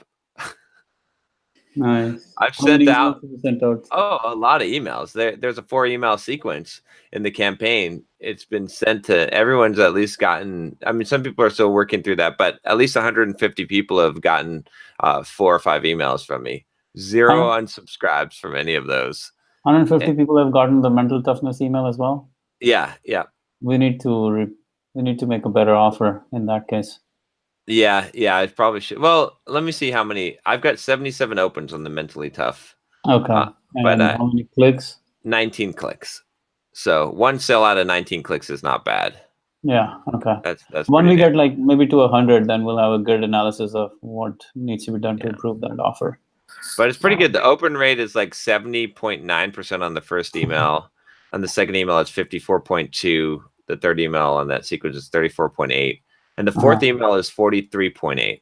Nice. I've How many sent out emails have you sent out? a lot of emails. There's a 4 email sequence in the campaign. It's been sent to everyone's at least gotten. I mean, some people are still working through that, but at least 150 people have gotten 4 or 5 emails from me. 0 unsubscribes from any of those. 150 people have gotten the Mental Toughness email as well. Yeah. We need to make a better offer in that case. Yeah, I probably should. Well, let me see how many. I've got 77 opens on the Mentally Tough. Okay. But how many clicks? 19 clicks. So 1 sale out of 19 clicks is not bad. Yeah. Okay. That's when we pretty get like maybe to 100, then we'll have a good analysis of what needs to be done to improve that offer. But it's pretty good. The open rate is like 70.9% on the first email. On the second email, it's 54.2. The third email on that sequence is 34.8. And the fourth email is 43.8.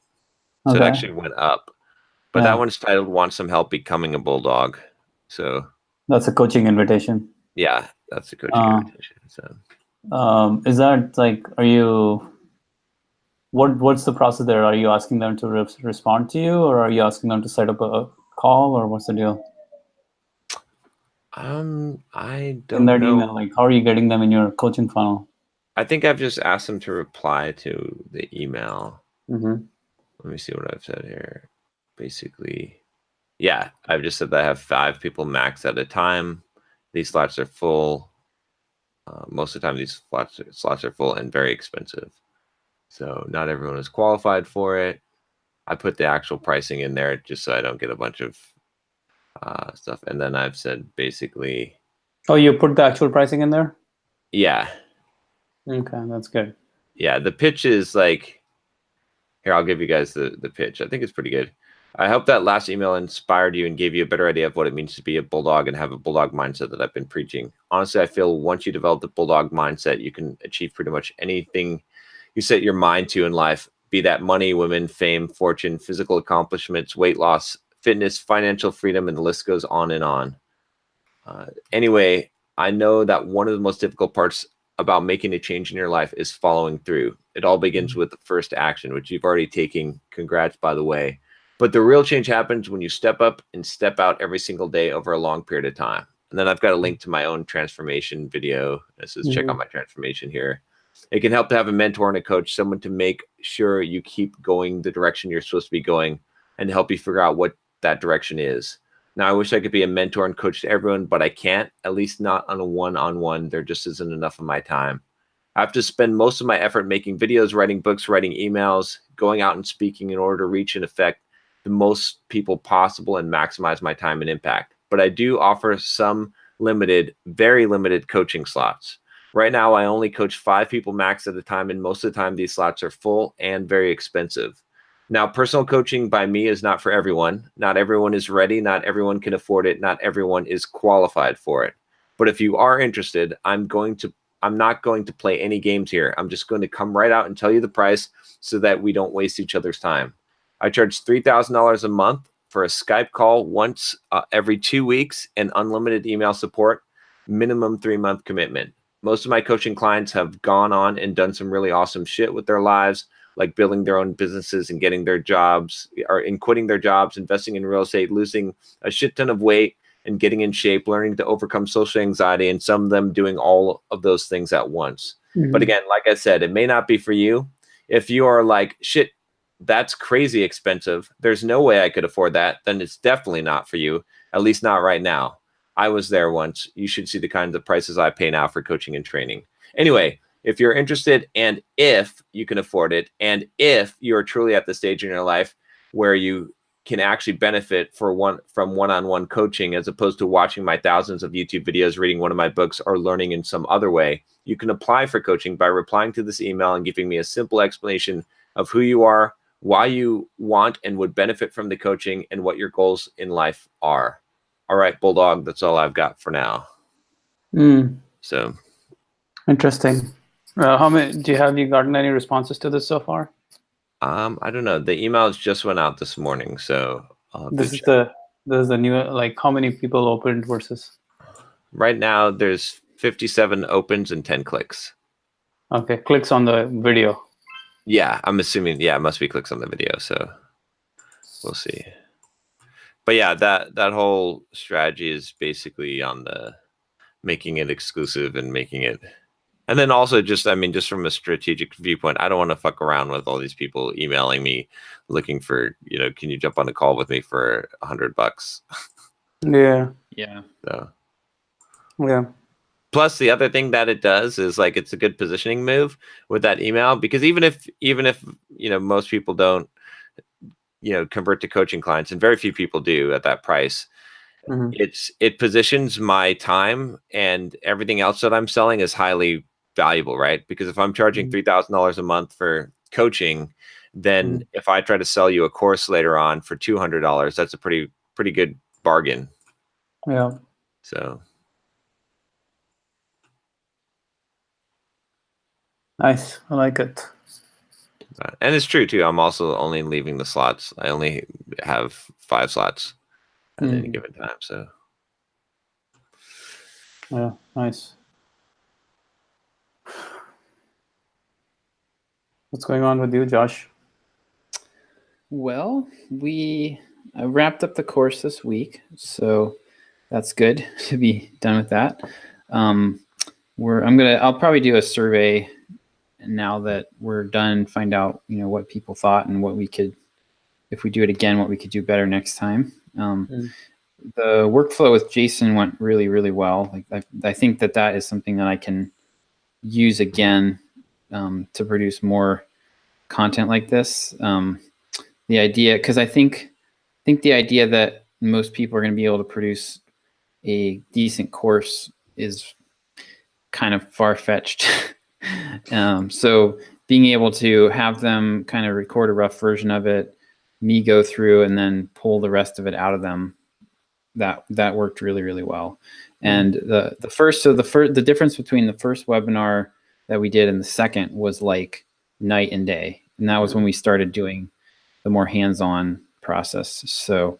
So it actually went up. But that one's titled Want Some Help Becoming a Bulldog. So that's a coaching invitation. Yeah, that's a coaching invitation. So is that like, what's the process there? Are you asking them to respond to you, or are you asking them to set up a call, or what's the deal? I don't in that know. email, like how are you getting them in your coaching funnel? I think I've just asked them to reply to the email. Mm-hmm. Let me see what I've said here. Basically, yeah, I've just said that I have 5 people max at a time. These slots are full. Most of the time, these slots are full and very expensive. So not everyone is qualified for it. I put the actual pricing in there just so I don't get a bunch of stuff. And then I've said basically. Oh, you put the actual pricing in there? Yeah. Okay, that's good. Yeah, the pitch is like, here, I'll give you guys the pitch. I think it's pretty good. I hope that last email inspired you and gave you a better idea of what it means to be a bulldog and have a bulldog mindset that I've been preaching. Honestly, I feel once you develop the bulldog mindset, you can achieve pretty much anything you set your mind to in life, be that money, women, fame, fortune, physical accomplishments, weight loss, fitness, financial freedom, and the list goes on and on. Anyway, I know that one of the most difficult parts about making a change in your life is following through. It all begins with the first action, which you've already taken. Congrats, by the way. But the real change happens when you step up and step out every single day over a long period of time. And then I've got a link to my own transformation video. This is check out my transformation here. It can help to have a mentor and a coach, someone to make sure you keep going the direction you're supposed to be going and to help you figure out what that direction is. Now, I wish I could be a mentor and coach to everyone, but I can't, at least not on a one-on-one. There just isn't enough of my time. I have to spend most of my effort making videos, writing books, writing emails, going out and speaking in order to reach and affect the most people possible and maximize my time and impact. But I do offer some limited, very limited coaching slots. Right now, I only coach 5 people max at a time, and most of the time these slots are full and very expensive. Now, personal coaching by me is not for everyone. Not everyone is ready. Not everyone can afford it. Not everyone is qualified for it. But if you are interested, I'm not going to play any games here. I'm just going to come right out and tell you the price so that we don't waste each other's time. I charge $3,000 a month for a Skype call once every 2 weeks and unlimited email support, minimum 3-month commitment. Most of my coaching clients have gone on and done some really awesome shit with their lives, like building their own businesses and getting their jobs, or in quitting their jobs, investing in real estate, losing a shit ton of weight and getting in shape, learning to overcome social anxiety, and some of them doing all of those things at once. But again, like I said, it may not be for you. If you are like, shit, that's crazy expensive, there's no way I could afford that, then it's definitely not for you, at least not right now. I was there once. You should see the kinds of prices I pay now for coaching and training. Anyway, if you're interested, and if you can afford it, and if you're truly at the stage in your life where you can actually benefit from one-on-one coaching, as opposed to watching my thousands of YouTube videos, reading one of my books, or learning in some other way, you can apply for coaching by replying to this email and giving me a simple explanation of who you are, why you want and would benefit from the coaching, and what your goals in life are. All right, Bulldog, that's all I've got for now. So Interesting. How many have you gotten any responses to this so far? I don't know. The emails just went out this morning, so This is the new, like, how many people opened versus? Right now there's 57 opens and 10 clicks. Okay, clicks on the video. Yeah, I'm assuming, yeah, it must be clicks on the video, so we'll see. But yeah, that whole strategy is basically on the making it exclusive and making it, and then also just, I mean, just from a strategic viewpoint, I don't want to fuck around with all these people emailing me looking for, you know, can you jump on a call with me for $100? Yeah. So Yeah. plus the other thing that it does is, like, it's a good positioning move with that email, because even if you know, most people don't, you know, convert to coaching clients, and very few people do at that price, it positions my time and everything else that I'm selling is highly valuable, right? Because if I'm charging $3,000 a month for coaching, then if I try to sell you a course later on for $200, that's a pretty good bargain. Yeah. So Nice. I like it. and it's true too. I'm also only leaving the slots. I only have 5 slots at any given time. So yeah, nice. What's going on with you, Josh? Well, we wrapped up the course this week, so that's good to be done with that. I'll probably do a survey now that we're done, find out, you know, what people thought and what we could, if we do it again, what we could do better next time. The workflow with Jason went really, really well. Like I think that is something that I can use again to produce more content like this. The idea, because I think the idea that most people are going to be able to produce a decent course is kind of far-fetched. So being able to have them kind of record a rough version of it, me go through and then pull the rest of it out of them, that worked really, really well. And the difference between the first webinar that we did and the second was like night and day. And that was when we started doing the more hands-on process. So,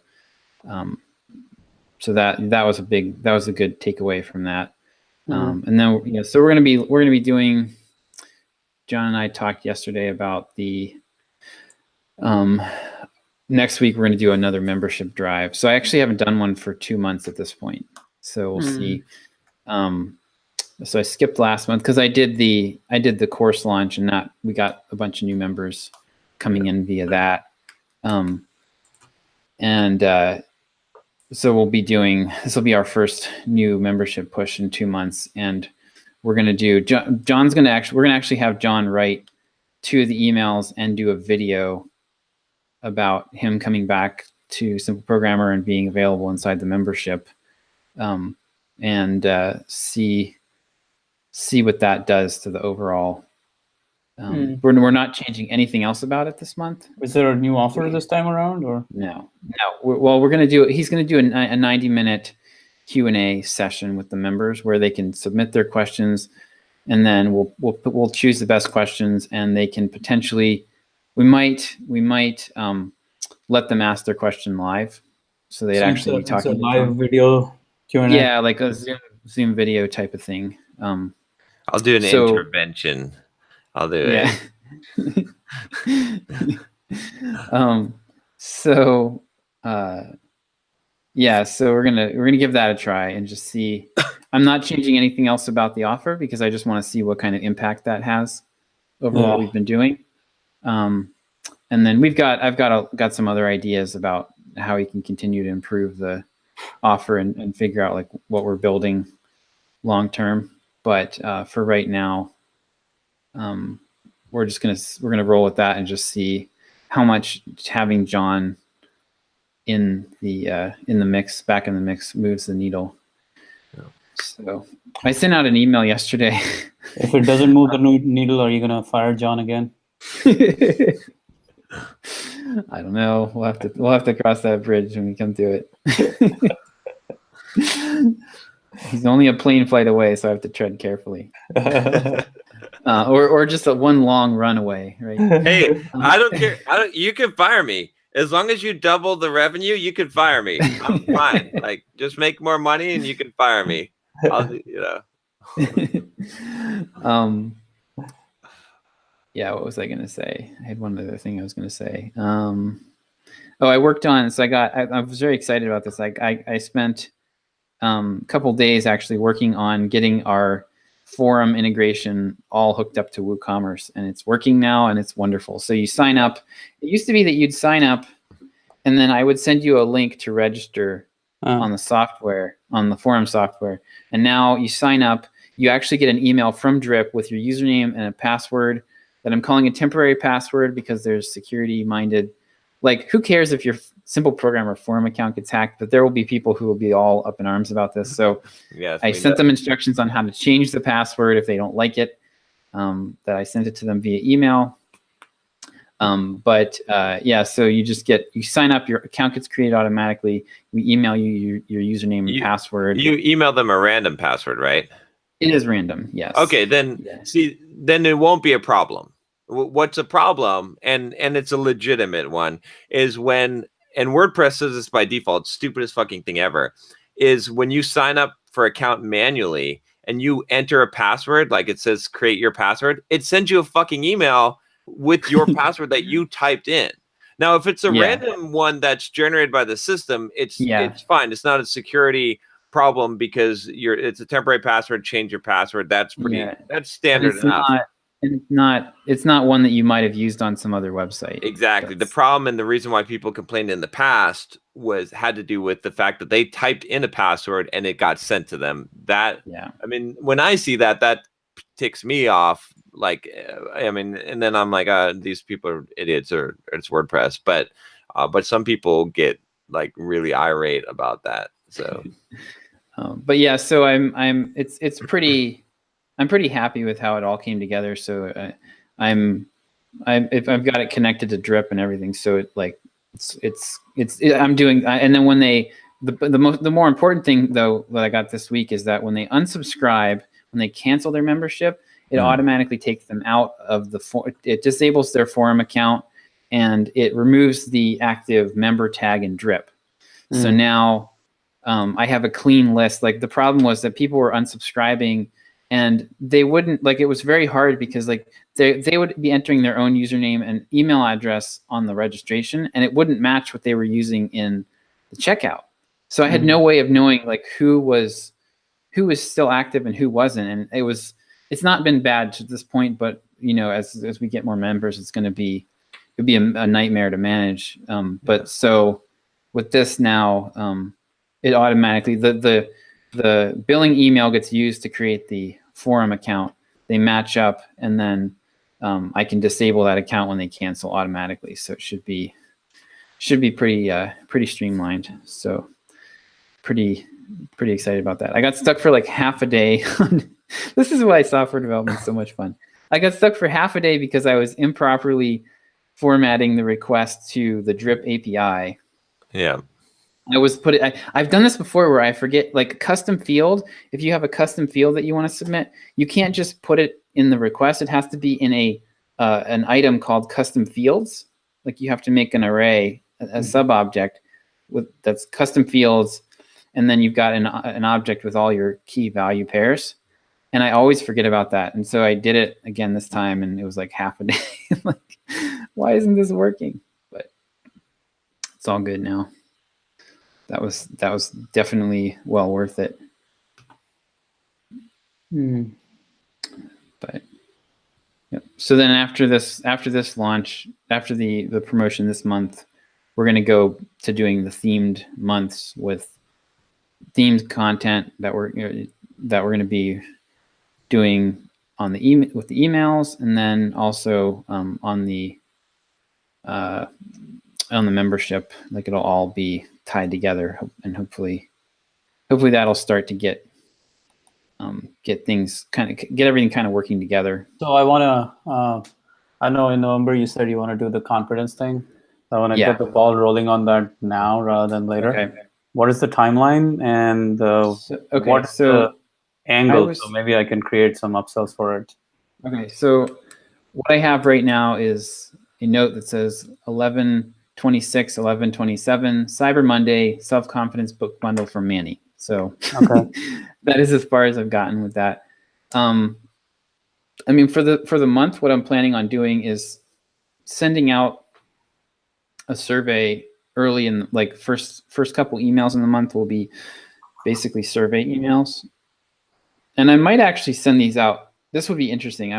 so that was a good takeaway from that. And then, you know, so we're going to be doing, John and I talked yesterday about the, next week, we're going to do another membership drive. So I actually haven't done one for 2 months at this point. So we'll see. So I skipped last month because I did the course launch, and we got a bunch of new members coming in via that. So we'll be doing, this will be our first new membership push in 2 months. And we're going to do, we're going to actually have John write 2 of the emails and do a video about him coming back to Simple Programmer and being available inside the membership, and see what that does to the overall. We're not changing anything else about it this month. Is there a new offer this time around, or no? We're going to do. He's going to do a 90-minute Q&A session with the members where they can submit their questions, and then we'll choose the best questions, and they can potentially. We might let them ask their question live, so they'd actually be talking. It's a live video Q&A. Yeah, like a Zoom video type of thing. I'll do an intervention. I'll do it. So we're gonna give that a try and just see. I'm not changing anything else about the offer because I just want to see what kind of impact that has over what we've been doing. And then I've got some other ideas about how we can continue to improve the offer and figure out like what we're building long term. But for right now, we're gonna roll with that and just see how much having John in the mix, back in the mix, moves the needle. Yeah. So I sent out an email yesterday. If it doesn't move the needle, are you gonna fire John again? I don't know. We'll have to cross that bridge when we come to it. He's only a plane flight away, so I have to tread carefully. Or just one long run away, right? Hey, I don't care. You can fire me as long as you double the revenue. You can fire me. I'm fine. Like, just make more money, and you can fire me. Yeah. What was I gonna say? I had one other thing I was gonna say. I worked on. So I was very excited about this. I spent a couple days actually working on getting our forum integration all hooked up to WooCommerce, and it's working now, and it's wonderful. So you sign up. It used to be that you'd sign up, and then I would send you a link to register on the software, on the forum software. And now you sign up, you actually get an email from Drip with your username and a password that I'm calling a temporary password because there's security-minded. Like, who cares if your Simple Programmer forum account gets hacked? But there will be people who will be all up in arms about this. So I sent them instructions on how to change the password if they don't like it. That I sent it to them via email. So you sign up, your account gets created automatically. We email you your username and password. You email them a random password, right? It is random, yes. Okay, then then it won't be a problem. What's a problem, and it's a legitimate one, is when, and WordPress says this by default, stupidest fucking thing ever, is when you sign up for account manually and you enter a password, like it says create your password, it sends you a fucking email with your password that you typed in. Now, if it's a random one that's generated by the system, it's fine. It's not a security problem because it's a temporary password. Change your password. That's that's standard enough. It's not one that you might have used on some other website. Exactly. The problem and the reason why people complained in the past had to do with the fact that they typed in a password and it got sent to them. I mean, when I see that ticks me off. Like, and then I'm like, these people are idiots, or it's WordPress. But some people get like really irate about that. So, so I'm pretty happy with how it all came together. So I've got it connected to Drip and everything. So I'm doing, and then when the more important thing though that I got this week is that when they unsubscribe, when they cancel their membership, it automatically takes them out of it disables their forum account, and it removes the active member tag in Drip. So now I have a clean list. Like, the problem was that people were unsubscribing, and they wouldn't, like, it was very hard because like they would be entering their own username and email address on the registration, and it wouldn't match what they were using in the checkout. So I had no way of knowing like who was still active and who wasn't. And it's not been bad to this point, but as we get more members, it'd be a nightmare to manage. But so with this now, it automatically, the billing email gets used to create the forum account. They match up, and then I can disable that account when they cancel automatically. So it should be should be pretty streamlined. So pretty excited about that. I got stuck for like half a day. This is why software development is so much fun. I got stuck for half a day because I was improperly formatting the request to the drip API. Yeah. I've done this before where I forget, like a custom field. If you have a custom field that you want to submit, you can't just put it in the request. It has to be in an item called custom fields. Like you have to make an array, a sub-object that's custom fields, and then you've got an object with all your key value pairs. And I always forget about that. And so I did it again this time, and it was like half a day. Like, why isn't this working? But it's all good now. That was definitely well worth it. But yep. So then after this launch, after the promotion this month, we're going to go to doing the themed months with themed content that we're going to be doing on the with the emails, and then also on the membership. Like it'll all be tied together, and hopefully that'll start to get things get everything kind of working together. So I know in November you said you want to do the confidence thing. I want to get the ball rolling on that now rather than later. Okay. What is the timeline, and what's the angle? So maybe I can create some upsells for it. Okay, so what I have right now is a note that says 11/26, 11/27, Cyber Monday, self-confidence book bundle from Manny. So that is as far as I've gotten with that. I mean, for the month, what I'm planning on doing is sending out a survey early in, like, first couple emails in the month will be basically survey emails. And I might actually send these out. This would be interesting.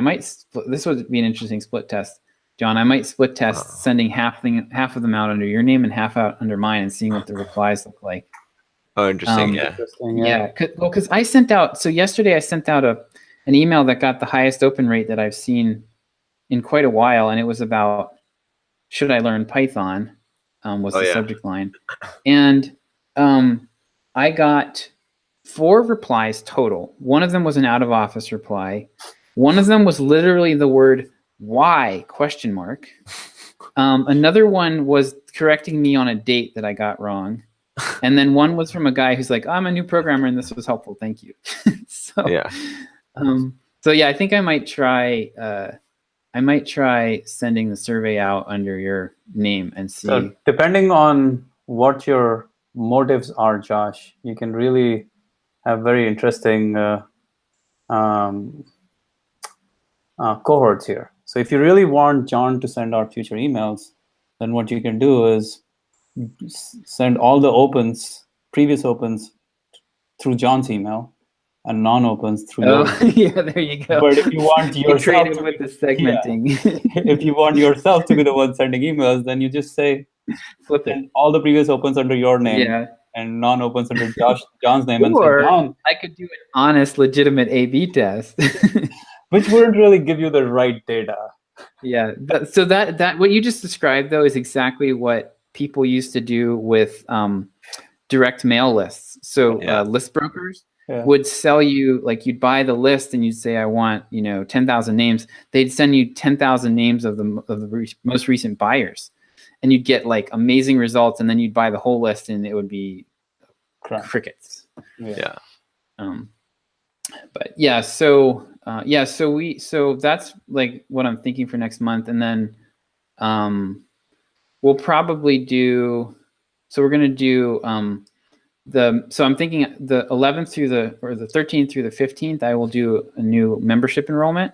This would be an interesting split test, John. I might split test sending half of them out under your name and half out under mine, and seeing what the replies look like. Oh, interesting. Yeah. Because I sent out, so yesterday I sent out an email that got the highest open rate that I've seen in quite a while, and it was about, should I learn Python? Was the subject line. And I got 4 replies total. One of them was an out of office reply. One of them was literally the word "why?" ? Another one was correcting me on a date that I got wrong. And then one was from a guy who's like, "I'm a new programmer and this was helpful. Thank you." So yeah, I think I might try sending the survey out under your name and see. So depending on what your motives are, Josh, you can really have very interesting cohorts here. So if you really want John to send out future emails, then what you can do is send all the previous opens through John's email, and non-opens through yours. Yeah, there you go. But if you want yourself to with the segmenting. If you want yourself to be the one sending emails, then you just say flip it. All the previous opens under your name, and non-opens under John's name. Or and John, I could do an honest, legitimate A/B test, which wouldn't really give you the right data. Yeah. So that what you just described though is exactly what people used to do with direct mail lists. So list brokers would sell you, like, you'd buy the list and you'd say, I want 10,000 names. They'd send you 10,000 names of the most recent buyers, and you'd get like amazing results. And then you'd buy the whole list, and it would be crickets. Yeah. But yeah, so that's like what I'm thinking for next month, and then we'll probably do. So we're gonna do so I'm thinking the 11th through the 13th through the 15th, I will do a new membership enrollment.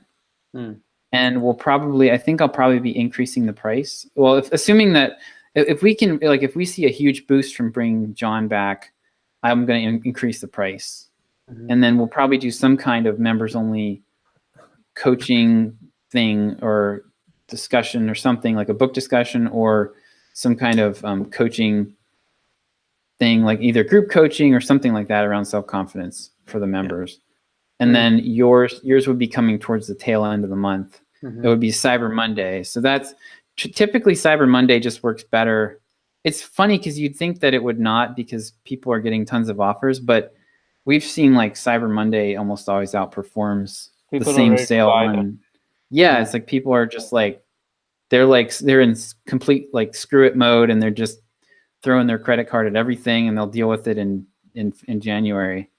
And I think I'll probably be increasing the price. Well, assuming that if we can, like, if we see a huge boost from bringing John back, I'm going to increase the price. And then we'll probably do some kind of members only coaching thing or discussion, or something like a book discussion, or some kind of coaching thing, like either group coaching or something like that around self-confidence for the members. And then yours would be coming towards the tail end of the month. It would be Cyber Monday. So that's typically Cyber Monday just works better it's funny because you'd think that it would not, because people are getting tons of offers, but we've seen like Cyber Monday almost always outperforms People the are same ready to sale buy on. them. Yeah, it's like people are just like they're in complete like screw it mode, and they're just throwing their credit card at everything, and they'll deal with it in January.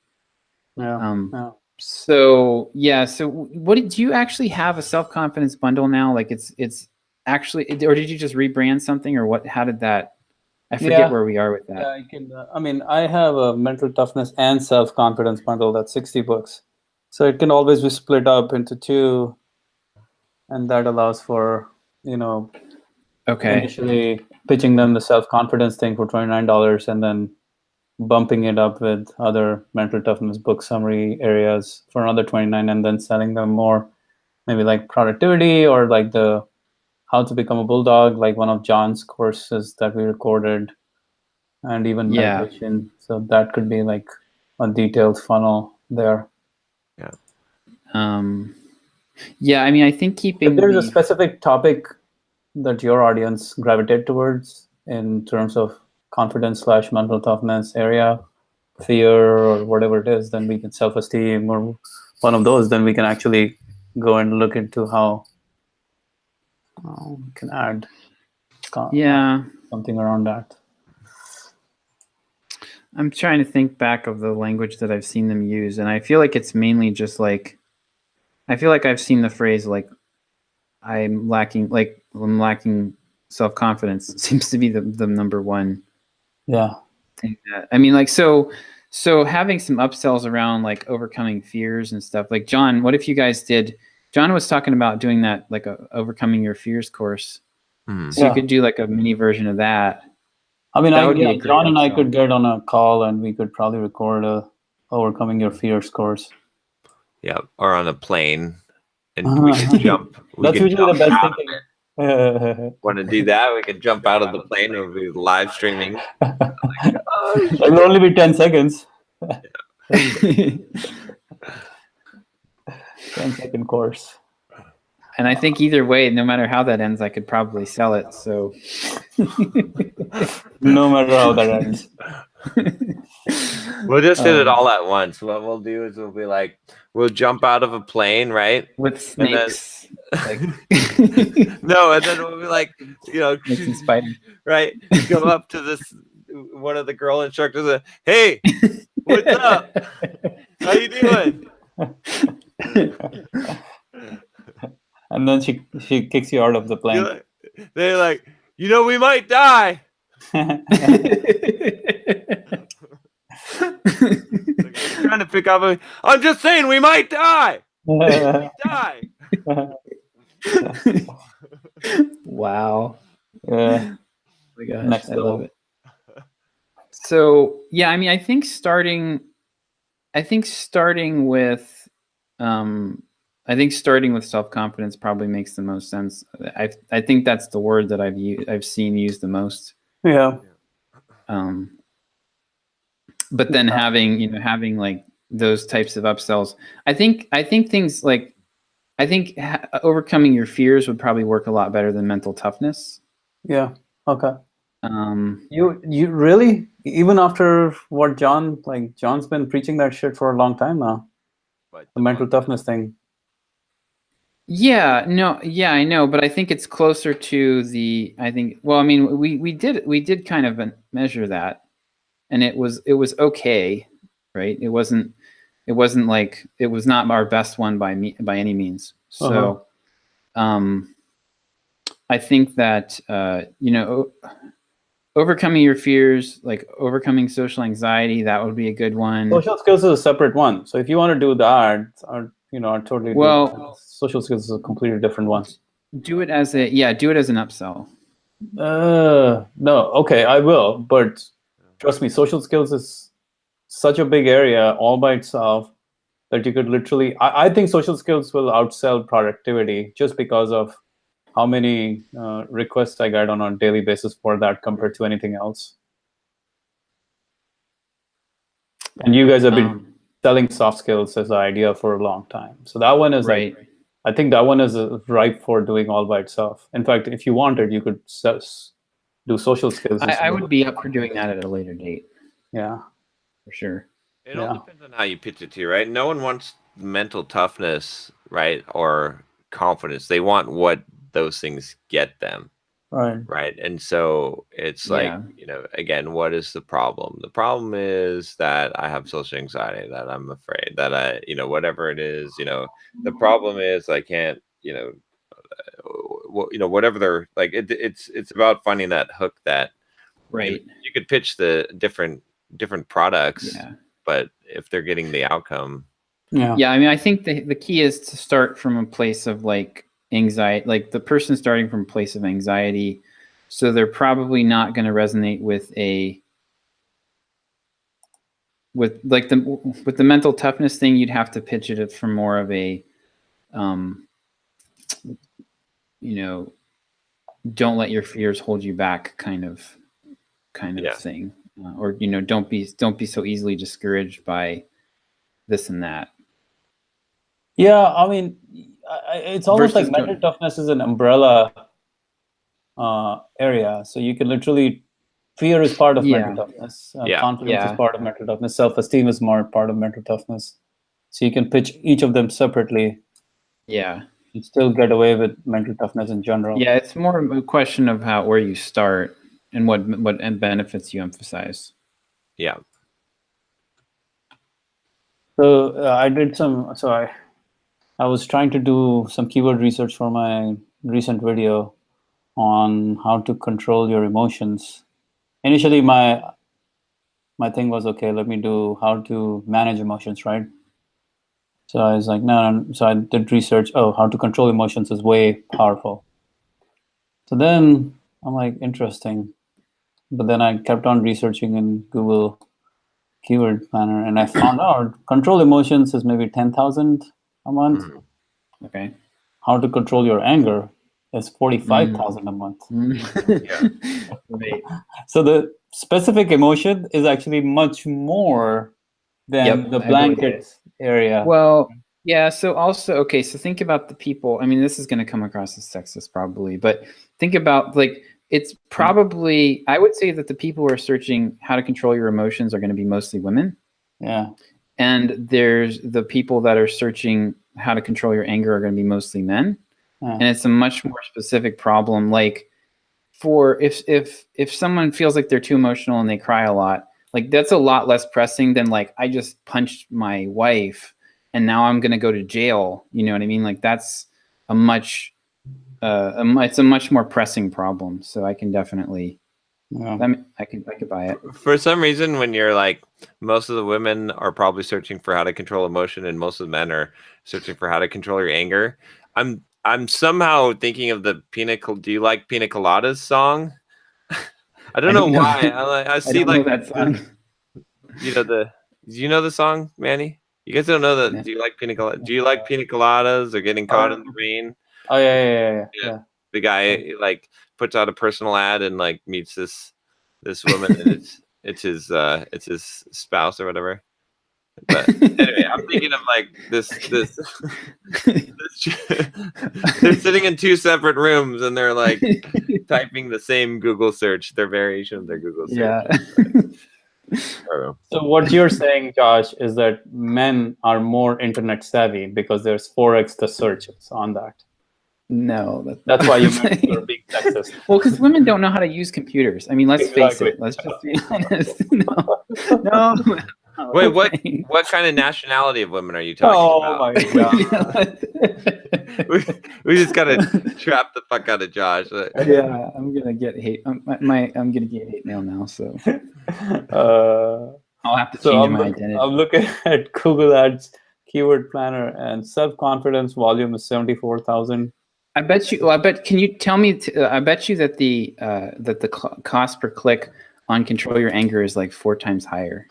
Yeah. So yeah. So what did you actually have a self-confidence bundle now? Like it's actually, or did you just rebrand something, or what? How did that? I forget where we are with that. Yeah, I can. I mean, I have a mental toughness and self-confidence bundle that's $60, so it can always be split up into two, and that allows for initially pitching them the self-confidence thing for $29, and then bumping it up with other mental toughness book summary areas for another $29, and then selling them more, maybe like productivity or like the how to become a bulldog, like one of John's courses that we recorded, and even meditation. So that could be like a detailed funnel there. Yeah, I mean, I think keeping if there's a specific topic that your audience gravitate towards in terms of confidence/mental toughness area, fear or whatever it is, then we can self-esteem or one of those, then we can actually go and look into how we can add something around that. I'm trying to think back of the language that I've seen them use, and I feel like it's mainly just like, I feel like I've seen the phrase like I'm lacking self-confidence seems to be the number one thing that, I mean, like, so having some upsells around like overcoming fears and stuff. Like John, what if you guys did, John was talking about doing that, like a overcoming your fears course. So you could do like a mini version of that. I mean, John and I could get on a call and we could probably record a overcoming your fears course. Yeah, or on a plane, and we can jump. That's usually the best thing. Want to do that? We can jump out of the plane. We'll be live streaming. It'll only be 10 seconds. 10-second course. And I think either way, no matter how that ends, I could probably sell it. So no matter how that ends. We'll just hit it all at once. What we'll do is we'll be like, we'll jump out of a plane, right? With snakes. No, and then we'll be like, spiders. Right? Go up to this one of the girl instructors and, hey, what's up? How you doing? And then she kicks you out of the plane. They're like, we might die. Trying to pick up. I'm just saying, we might die. We die. Wow. Yeah. Oh my gosh, Next I level. love it. So yeah, I mean, I think starting with self-confidence probably makes the most sense. I think that's the word that I've seen used the most. Yeah. But then having like those types of upsells, I think things like, overcoming your fears would probably work a lot better than mental toughness. Yeah. Okay. You really, even after what John's been preaching that shit for a long time now, the mental toughness thing. Yeah, no, yeah, I know, but I think it's closer to we did kind of measure that, and it was okay, right? It wasn't like, it was not our best one by any means. So, I think that overcoming your fears, like overcoming social anxiety, that would be a good one. Social skills is a separate one. So if you want to do that, totally. Well, social skills is a completely different one. Do it as an upsell. No, okay, I will. But trust me, social skills is such a big area all by itself that you could literally, I think social skills will outsell productivity just because of how many requests I get on a daily basis for that compared to anything else. And you guys have been selling soft skills as an idea for a long time. So that one is right. I think that one is ripe for doing all by itself. In fact, if you wanted, you could do social skills. I would be up for doing that at a later date. Yeah. For sure. It all depends on how you pitch it to, right? No one wants mental toughness, right? Or confidence. They want what those things get them. Right. And so it's like, again, what is the problem? The problem is that I have social anxiety, that I'm afraid, that I, whatever it is, the problem is I can't, whatever they're like, it's about finding that hook that you could pitch the different products, but if they're getting the outcome. Yeah. I mean, I think the key is to start from a place of like anxiety, like the person starting from a place of anxiety. So they're probably not going to resonate with the mental toughness thing. You'd have to pitch it from more of a, don't let your fears hold you back kind of thing. Or, don't be so easily discouraged by this and that. Yeah. I mean, it's almost like mental toughness is an umbrella area. So you can literally, fear is part of mental toughness. Confidence is part of mental toughness. Self-esteem is more part of mental toughness. So you can pitch each of them separately. Yeah. And still get away with mental toughness in general. Yeah. It's more of a question of where you start and what benefits you emphasize. Yeah. So I was trying to do some keyword research for my recent video on how to control your emotions. Initially, my thing was, okay, let me do how to manage emotions, right? So I was like, no. So I did research. Oh, how to control emotions is way powerful. So then I'm like, interesting. But then I kept on researching in Google Keyword Planner, and I found out control emotions is maybe 10,000 a month. Mm-hmm. Okay. How to control your anger is 45,000 a month. Right. So the specific emotion is actually much more than the blanket area. Well, yeah. So also, okay. So think about the people. I mean, this is going to come across as sexist probably, but think about it's probably, I would say that the people who are searching how to control your emotions are going to be mostly women. Yeah. And there's the people that are searching how to control your anger are going to be mostly men. Yeah. And it's a much more specific problem. Like for if someone feels like they're too emotional and they cry a lot, like that's a lot less pressing than like, I just punched my wife and now I'm going to go to jail. You know what I mean? Like that's it's a much more pressing problem. So I can definitely, I could buy it. For some reason, when you're like, most of the women are probably searching for how to control emotion, and most of the men are searching for how to control your anger. I'm somehow thinking of the Do You Like Pina Coladas song? I don't know why. I see like that song. Do you know the song, Manny? You guys don't know that? Yeah. Do you like pina coladas or getting caught in the rain? Oh yeah. The guy like puts out a personal ad and like meets this woman, and it's his spouse or whatever. But anyway, I'm thinking of like this they're sitting in two separate rooms and they're like typing the same Google search, their variation of their Google search. Yeah. So what you're saying, Josh, is that men are more internet savvy because there's 4x the searches on that. No, that's why you're being sexist. Well, because women don't know how to use computers. I mean, let's face it. Let's just be honest. No. Wait, what kind of nationality of women are you talking about? Oh my god. we just gotta trap the fuck out of Josh. Yeah, I'm gonna get hate. I'm gonna get hate mail now. So I'll have to change my identity. I'm looking at Google Ads Keyword Planner, and self-confidence volume is 74,000. I bet you. I bet. Can you tell me? I bet you that the cost per click on Control Your Anger is like 4 times higher.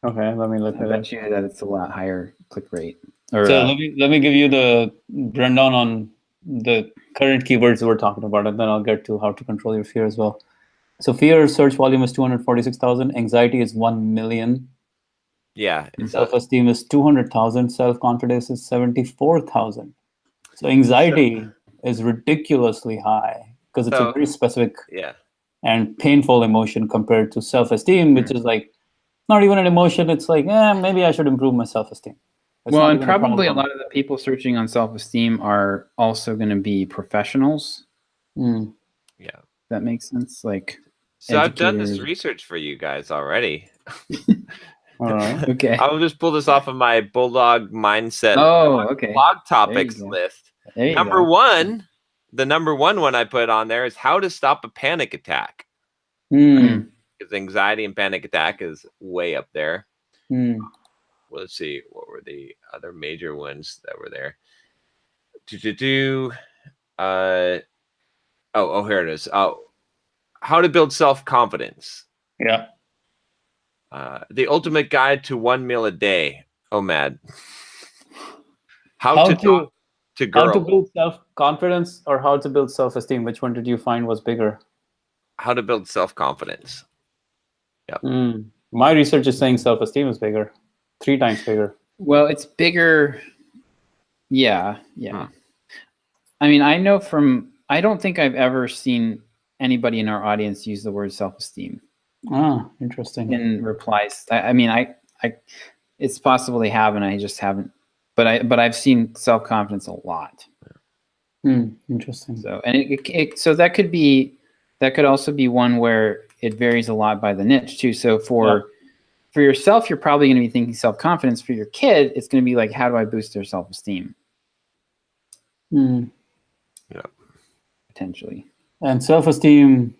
Okay, let me look at it. I bet you that it's a lot higher click rate. So let me give you the rundown on the current keywords we're talking about, and then I'll get to how to control your fear as well. So fear search volume is 246,000. Anxiety is 1 million. Yeah. Self-esteem is 200,000. Self-confidence is 74,000. So anxiety is ridiculously high because it's a very specific and painful emotion compared to self-esteem, which is like not even an emotion. It's like, maybe I should improve my self-esteem. It's Well, not and even probably a problem. lot of the people searching on self-esteem are also going to be professionals. Yeah. That makes sense. Like, So I've done this educators. research for you guys already. All right. Okay. I'll just pull this off of my Bulldog Mindset Oh, okay. blog There topics you go. list. There you Number go. one, the number one I put on there is how to stop a panic attack. Mm. Because anxiety and panic attack is way up there. Mm. Well, let's see, what were the other major ones that were there? Here it is. How to build self-confidence. Yeah. The ultimate guide to 1 meal a day. Oh, mad. How to talk to girls. How to build self-confidence or how to build self-esteem? Which one did you find was bigger? How to build self-confidence. Yep. My research is saying self-esteem is bigger, 3 times bigger. Well, it's bigger. Yeah. I mean, I don't think I've ever seen anybody in our audience use the word self-esteem Interesting. in replies. I mean, it's possible they have, and I just haven't. But I've seen self-confidence a lot. Interesting. So, and so that could also be one where it varies a lot by the niche too. So for yourself, you're probably going to be thinking self-confidence. For your kid, it's going to be like, how do I boost their self-esteem? Yeah. Potentially. And self-esteem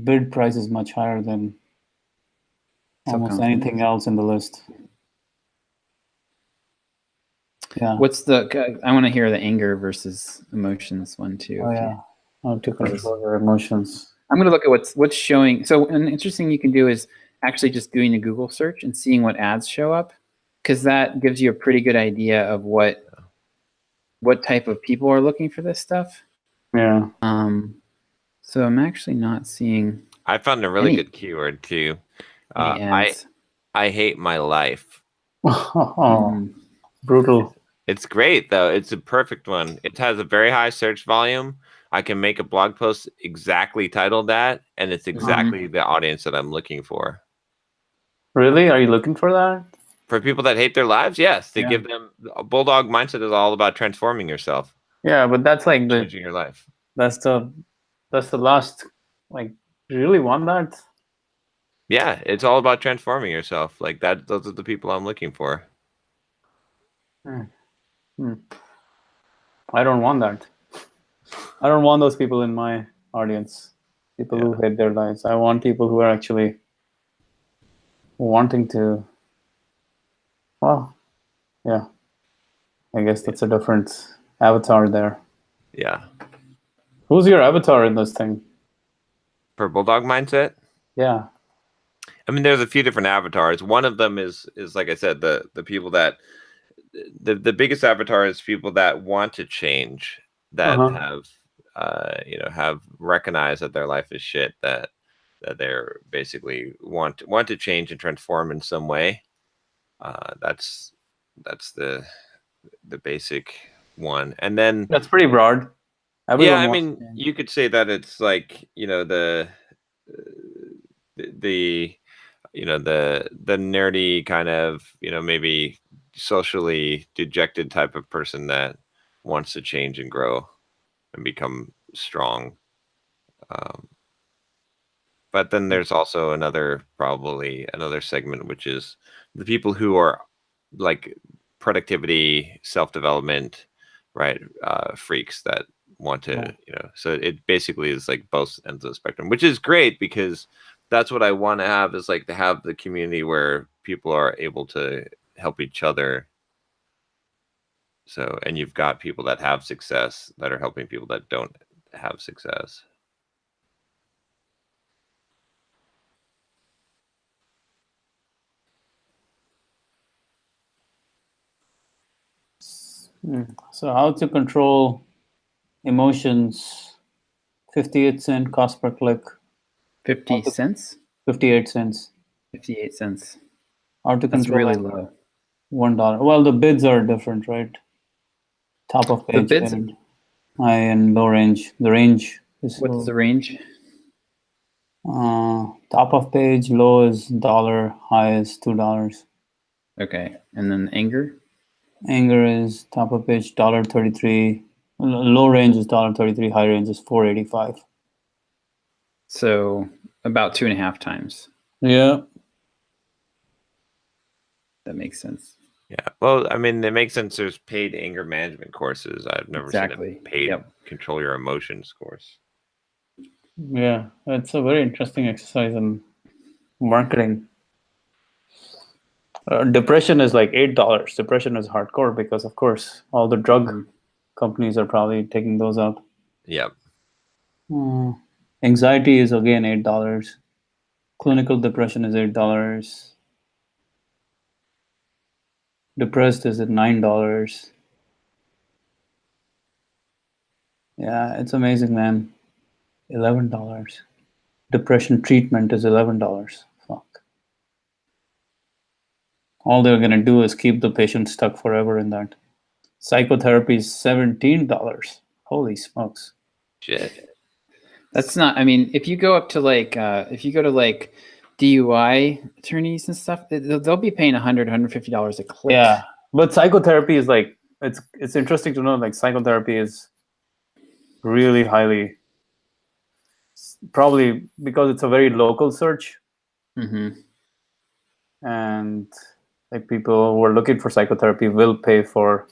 bid price is much higher than almost anything else in the list. Yeah. I want to hear the anger versus emotions one too. Oh, yeah. How to control your emotions. I'm going to look at what's showing. So an interesting thing you can do is actually just doing a Google search and seeing what ads show up, because that gives you a pretty good idea of what type of people are looking for this stuff. Yeah. So I'm actually not seeing. I found a really good keyword too. I hate my life. Brutal. It's great though. It's a perfect one. It has a very high search volume. I can make a blog post exactly titled that, and it's exactly the audience that I'm looking for. Really? Are you looking for that? For people that hate their lives, yes. They give them a Bulldog Mindset is all about transforming yourself. Yeah, but that's like changing your life. That's the last. Like, you really want that? Yeah, it's all about transforming yourself. Like that. Those are the people I'm looking for. I don't want that. I don't want those people in my audience. People who hate their lives. I want people who are actually wanting to. Well, yeah. I guess that's a different avatar there. Yeah. Who's your avatar in this thing? For Bulldog Mindset? Yeah. I mean, there's a few different avatars. One of them is like I said, the people that the biggest avatar is people that want to change, that have recognized that their life is shit, that they're basically want to change and transform in some way. That's the basic one. And then that's pretty broad. Everyone I mean, you could say that it's like, the nerdy kind of, maybe socially dejected type of person that wants to change and grow and become strong. But then there's also probably another segment, which is the people who are like productivity, self-development, right? Freaks that want to, so it basically is like both ends of the spectrum, which is great because that's what I want to have, is like to have the community where people are able to help each other. So, and you've got people that have success that are helping people that don't have success. So how to control emotions, 58 cent cost per click. 50 cents? 58 cents. 58 cents. How to control really low. $1. Well, the bids are different, right? Top of page, high and low range. The range What's the range? Top of page, low is $1, high is $2. Okay, and then anger. Anger is top of page $1.33. Low range is $1.33. High range is $4.85. So about 2.5 times. Yeah. That makes sense. Yeah. Well, I mean, it makes sense. There's paid anger management courses. I've never seen Exactly. a paid Yep. control your emotions course. Yeah, it's a very interesting exercise in marketing. Depression is like $8. Depression is hardcore because, of course, all the drug companies are probably taking those out. Yep. Anxiety is again $8. Clinical depression is $8. Depressed is at $9. Yeah, it's amazing, man. $11. Depression treatment is $11. Fuck. All they're gonna do is keep the patient stuck forever in that. Psychotherapy is $17. Holy smokes. Shit. That's not, I mean, if you go up to like, if you go to like DUI attorneys and stuff, they'll be paying $100, $150 a click. Yeah, but psychotherapy is like, it's interesting to know, like, psychotherapy is really highly, probably because it's a very local search. Mm-hmm. And like people who are looking for psychotherapy will pay for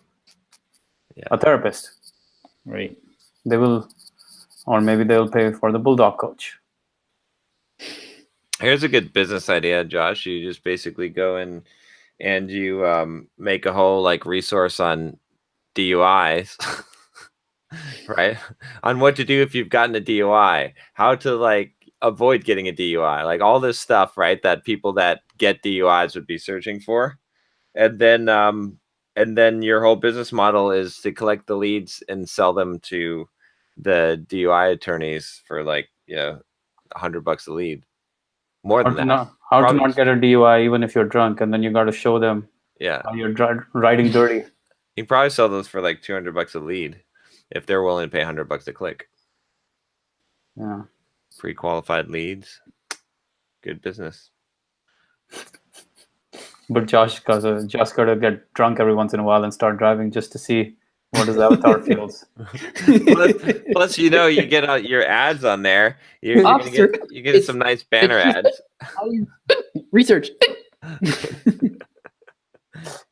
a therapist. Right. They will, or maybe they'll pay for the Bulldog coach. Here's a good business idea, Josh. You just basically go in and you make a whole like resource on DUIs, right? On what to do if you've gotten a DUI, how to like avoid getting a DUI, like all this stuff, right? That people that get DUIs would be searching for. And then your whole business model is to collect the leads and sell them to the DUI attorneys for like, $100 a lead. More than that. How to not get a DUI even if you're drunk, and then you got to show them how you're riding dirty. You can probably sell those for like $200 a lead if they're willing to pay $100 a click. Yeah. Pre-qualified leads. Good business. But Josh got to get drunk every once in a while and start driving just to see what his avatar feels. Plus, you get out your ads on there. You're gonna get some nice banner ads. Research.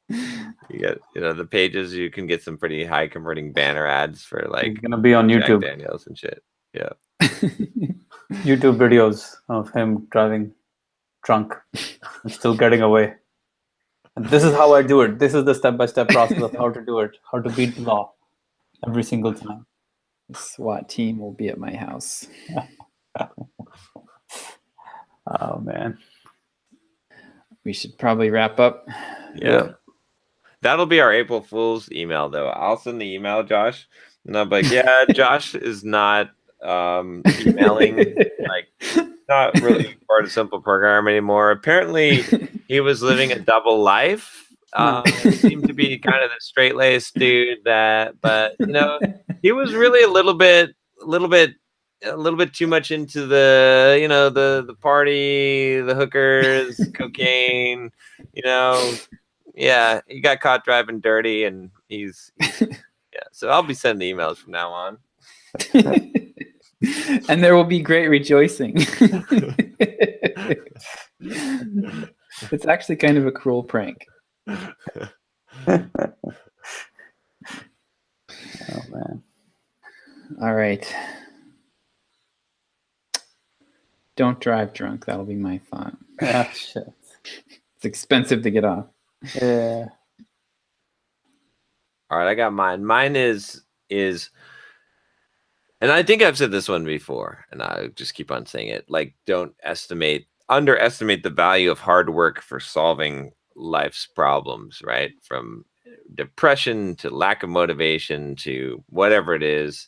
You get the pages. You can get some pretty high converting banner ads for like. He's gonna be on YouTube. Jack Daniels and shit. Yeah. YouTube videos of him driving drunk and still getting away. And this is how I do it. This is the step-by-step process of how to do it, how to beat the law every single time. The SWAT team will be at my house. Oh, man. We should probably wrap up. Yeah. That'll be our April Fool's email, though. I'll send the email, Josh. And I'm like, yeah, Josh is not emailing, like, not really part of Simple Program anymore. Apparently, he was living a double life. Seemed to be kind of the straight-laced dude but he was really a little bit too much into the party, the hookers, cocaine. Yeah, he got caught driving dirty, and he's So I'll be sending emails from now on. And there will be great rejoicing. It's actually kind of a cruel prank. Oh, man. All right. Don't drive drunk. That'll be my thought. Ah, shit. It's expensive to get off. Yeah. All right, I got mine. Mine is, and I think I've said this one before, and I just keep on saying it. Like, don't underestimate the value of hard work for solving life's problems, right? From depression to lack of motivation to whatever it is.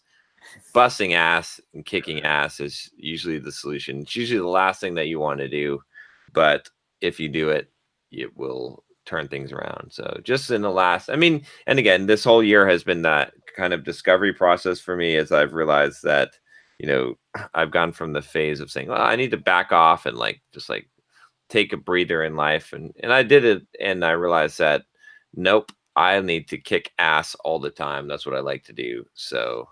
Busting ass and kicking ass is usually the solution. It's usually the last thing that you want to do, but if you do it, it will turn things around. So just in the last, and again, this whole year has been that kind of discovery process for me, as I've realized that I've gone from the phase of saying, well, I need to back off and like just like take a breather in life, and I did it, and I realized that nope, I need to kick ass all the time. That's what I like to do. So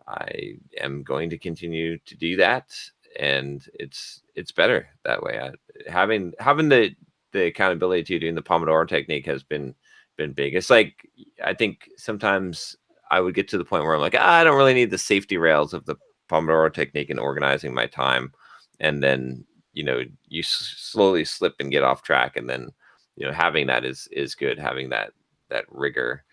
I am going to continue to do that, and it's better that way. Having the accountability to doing the Pomodoro technique has been big. It's like, I think sometimes I would get to the point where I'm like, I don't really need the safety rails of the Pomodoro technique in organizing my time, and then you slowly slip and get off track, and then having that is good, having that rigor.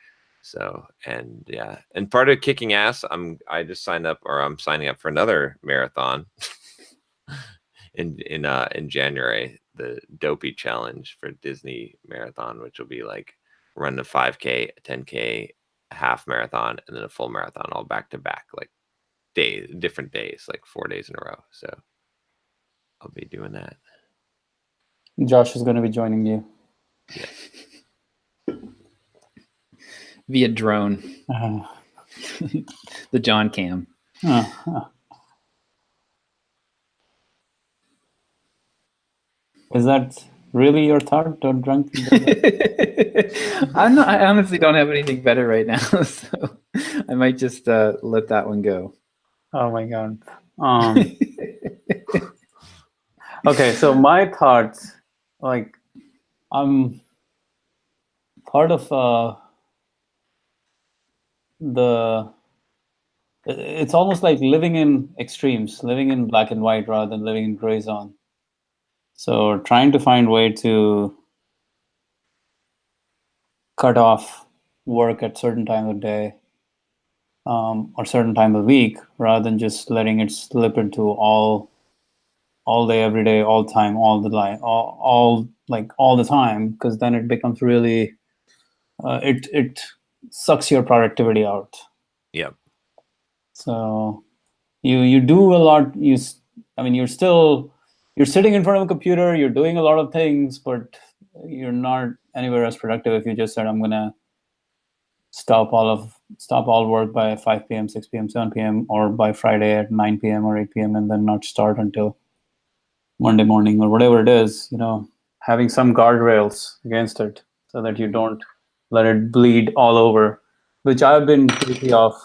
So, and yeah, and part of kicking ass, I just signed up, or I'm signing up for another marathon in January, the Dopey Challenge for Disney Marathon, which will be like run a 5K, a 10K, a half marathon, and then a full marathon, all back to back, like different days, like 4 days in a row. So I'll be doing that. Josh is going to be joining you. Yeah. Via drone. The John Cam. Is that really your thought? Don't drunk? I honestly don't have anything better right now, so I might just let that one go. Oh my God. Okay, so my thoughts, like, I'm part of it's almost like living in extremes, living in black and white rather than living in gray zone. So trying to find way to cut off work at certain time of day or certain time of week, rather than just letting it slip into all day, every day, all time, all the all the time, because then it becomes really it sucks your productivity out. Yep. So you do a lot. You're sitting in front of a computer, you're doing a lot of things, but you're not anywhere as productive if you just said, I'm gonna stop all work by 5 p.m., 6 p.m., 7 p.m., or by Friday at 9 p.m. or 8 p.m. and then not start until Monday morning or whatever it is, having some guardrails against it so that you don't let it bleed all over, which I've been guilty of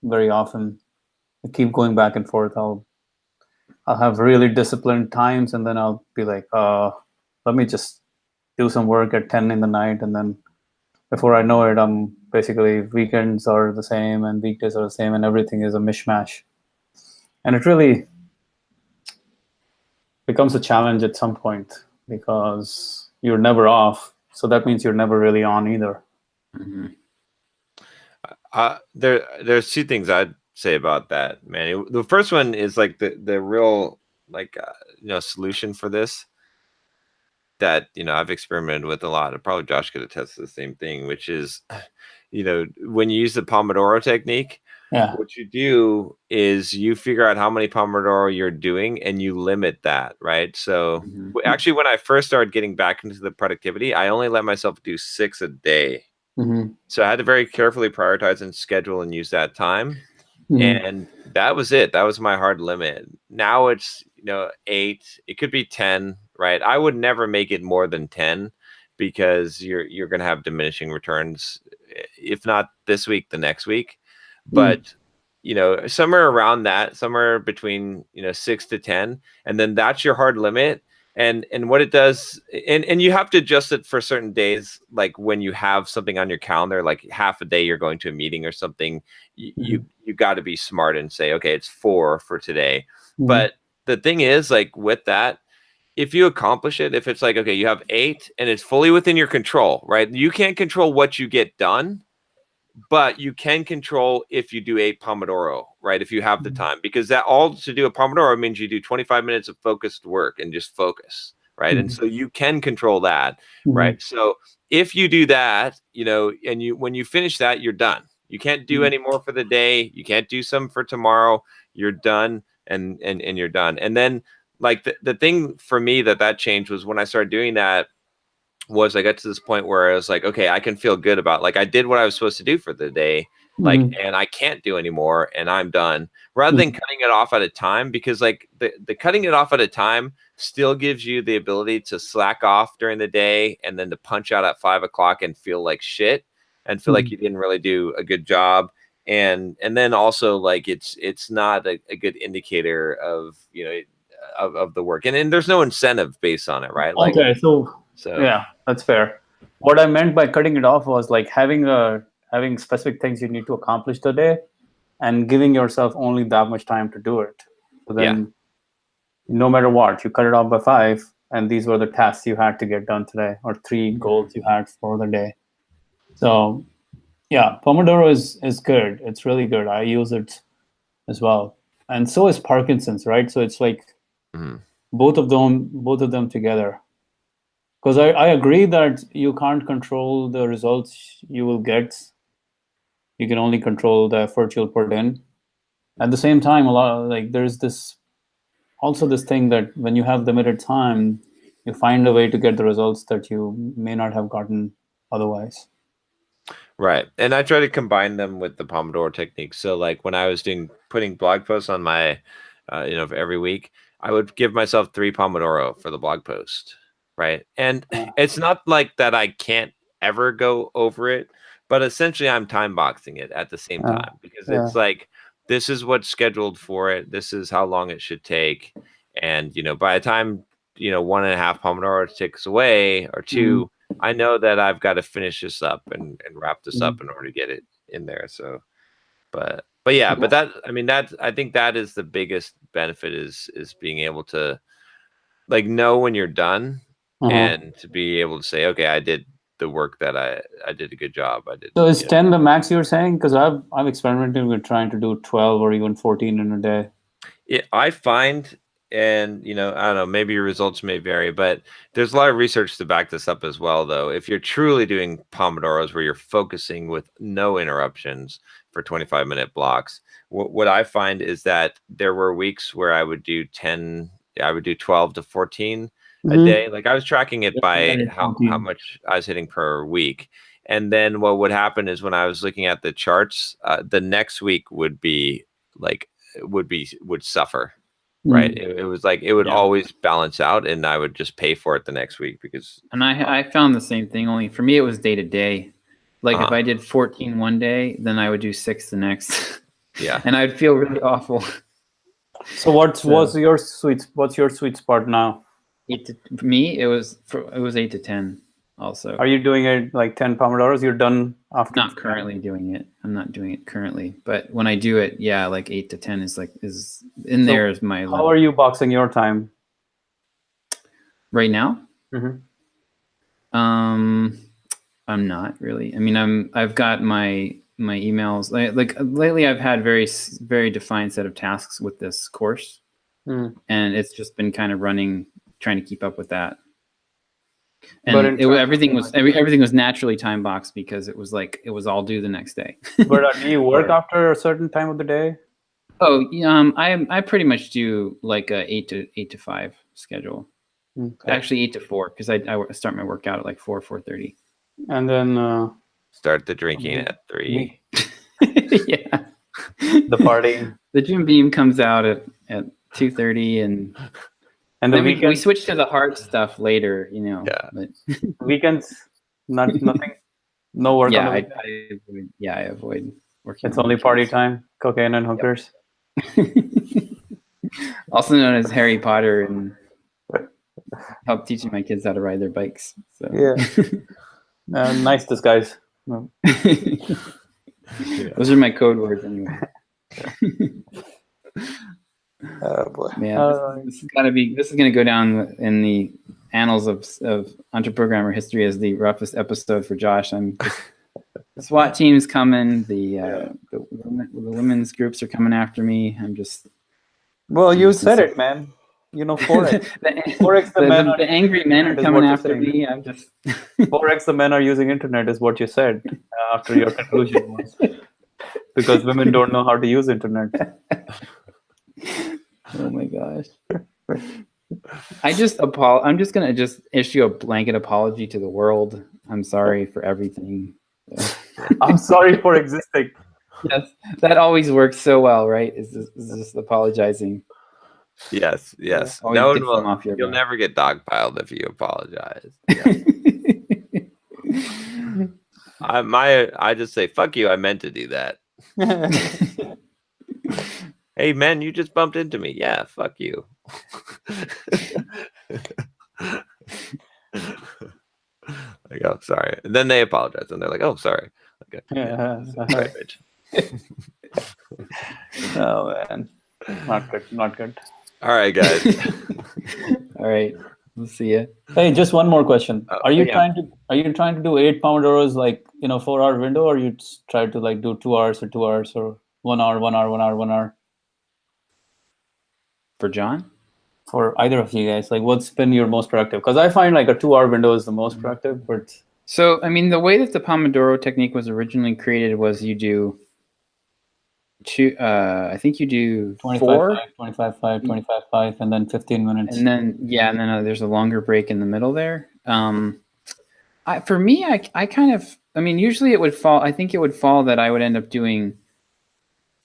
very often. I keep going back and forth. I'll have really disciplined times, and then I'll be like, let me just do some work at 10 in the night, and then before I know it, I'm basically, weekends are the same and weekdays are the same, and everything is a mishmash. And it really becomes a challenge at some point because you're never off. So that means you're never really on either. Mm-hmm. There's two things I'd say about that, Manny. The first one is like the real solution for this that I've experimented with a lot, and probably Josh could attest to the same thing, which is when you use the Pomodoro technique, what you do is you figure out how many Pomodoro you're doing and you limit that, right? So actually, when I first started getting back into the productivity, I only let myself do 6 a day. So I had to very carefully prioritize and schedule and use that time. And that was it. That was my hard limit. Now it's 8. It could be 10, right? I would never make it more than 10 because you're going to have diminishing returns, if not this week, the next week. But somewhere around that, somewhere between 6 to 10, and then that's your hard limit. And what it does, and you have to adjust it for certain days, like when you have something on your calendar, like half a day you're going to a meeting or something, you got to be smart and say, okay, it's 4 for today. But the thing is, like with that, if you accomplish it, if it's like, okay, you have 8 and it's fully within your control, right? You can't control what you get done, but you can control if you do 8 Pomodoro, right? If you have the time, because that all to do a Pomodoro means you do 25 minutes of focused work and just focus, right? And so you can control that, right? So if you do that, and when you finish that, you're done. You can't do any more for the day. You can't do some for tomorrow. You're done, and you're done. And then like the thing for me that changed was when I started doing that, was I got to this point where I was like, okay, I can feel good about, like, I did what I was supposed to do for the day, like, Mhm. and I can't do anymore and I'm done, rather than cutting it off at a time, because like the cutting it off at a time still gives you the ability to slack off during the day and then to punch out at 5 o'clock and feel like shit and feel like you didn't really do a good job. And then also like it's not a good indicator of, you know, of the work, and there's no incentive based on it, right? Like, Okay, so so yeah, that's fair. What I meant by cutting it off was like having specific things you need to accomplish today, and giving yourself only that much time to do it. So then, no matter what, you cut it off by 5, and these were the tasks you had to get done today, or 3 goals you had for the day. So yeah, Pomodoro is good. It's really good. I use it as well, and so is Parkinson's, right? So it's like mhm. both of them together. Because I agree that you can't control the results you will get. You can only control the effort you'll put in. At the same time, a lot of, like, there's this thing that when you have limited time, you find a way to get the results that you may not have gotten otherwise. Right. And I try to combine them with the Pomodoro technique. So like when I was putting blog posts on my, you know, every week, I would give myself 3 Pomodoro for the blog post. Right. And it's not like that I can't ever go over it, but essentially I'm time boxing it at the same time, because it's like, this is what's scheduled for it. This is how long it should take. And, you know, by the time, you know, 1.5 Pomodoro ticks away, or 2, I know that I've got to finish this up and wrap this up in order to get it in there. So, but yeah, but that, I mean, I think that is the biggest benefit, is being able to like know when you're done, and to be able to say, okay, I did the work that I did a good job. I did. So is 10 the max you're saying? Because I've experimented with trying to do 12 or even 14 in a day. Yeah, I find, and you know, I don't know, maybe your results may vary, but there's a lot of research to back this up as well, though. If you're truly doing Pomodoros where you're focusing with no interruptions for 25-minute blocks, what I find is that there were weeks where I would do 12 to 14 a day. Like I was tracking it by how much I was hitting per week. And then what would happen is when I was looking at the charts, the next week would be like, would suffer, right? It was like, it would always balance out, and I would just pay for it the next week, because. And I found the same thing, only for me it was day to day. Like if I did 14 one day, then I would do 6 the next. Yeah. And I'd feel really awful. So what's your sweet spot now? For me, it was 8 to 10 also. Are you doing it like 10 Pomodoros? You're done after? Not currently doing it. I'm not doing it currently, but when I do it, yeah, like 8 to 10 is there is my how are you boxing your time right now? I'm not really. I mean, I've got my emails. Like lately, I've had very defined set of tasks with this course, and it's just been kind of trying to keep up with that. And everything was naturally time boxed, because it was all due the next day. But do you work after a certain time of the day? Oh, I pretty much do like a 8 to 5 schedule. Okay. Actually 8 to 4, because I start my workout at like 4:30. And then start the drinking at 3. Yeah. The party. The Jim Beam comes out at 2:30, and the then we switch to the hard stuff later, you know. Yeah. But weekends, nothing, no work. Yeah, on the weekend. I avoid working. It's only party time, cocaine and hookers. Also known as Harry Potter, and help teaching my kids how to ride their bikes. So. Yeah. Nice disguise. Those are my code words anyway. Oh boy. Yeah, this is gonna go down in the annals of EntreProgrammer history as the roughest episode for Josh. The SWAT team's coming. The women's groups are coming after me. Well, you said it, man. You know, 4x. 4x the angry men are coming after me. 4x the men are using internet is what you said after your conclusion was. Because women don't know how to use internet. Oh my gosh. I'm just going to issue a blanket apology to the world. I'm sorry for everything. I'm sorry for existing. Yes, that always works so well, right? Is this apologizing? Yes. Always No one gets them will. off your You'll back. never get dogpiled if you apologize. Yeah. I just say fuck you. I meant to do that. Hey man, you just bumped into me. Yeah, fuck you. Like, oh, sorry. And then they apologize, and they're like, "Oh, sorry." Okay. Yeah, right, bitch. Oh man, not good, not good. All right, guys. All right, we'll see you. Hey, just one more question. Oh, Are you yeah. trying to do 8 Pomodoros, like, 4-hour window, or you try to like do 2 hours or 2 hours, or 1 hour, 1 hour, 1 hour, 1 hour? For John? For either of you guys, like, what's been your most productive? Because I find like a 2-hour window is the most productive, but So, I mean, the way that the Pomodoro technique was originally created was you do two, I think you do 4, 25, 5, 25, 5, and then 15 minutes. and then, there's a longer break in the middle there. For me, I kind of, I mean, usually it would fall, I think it would fall that I would end up doing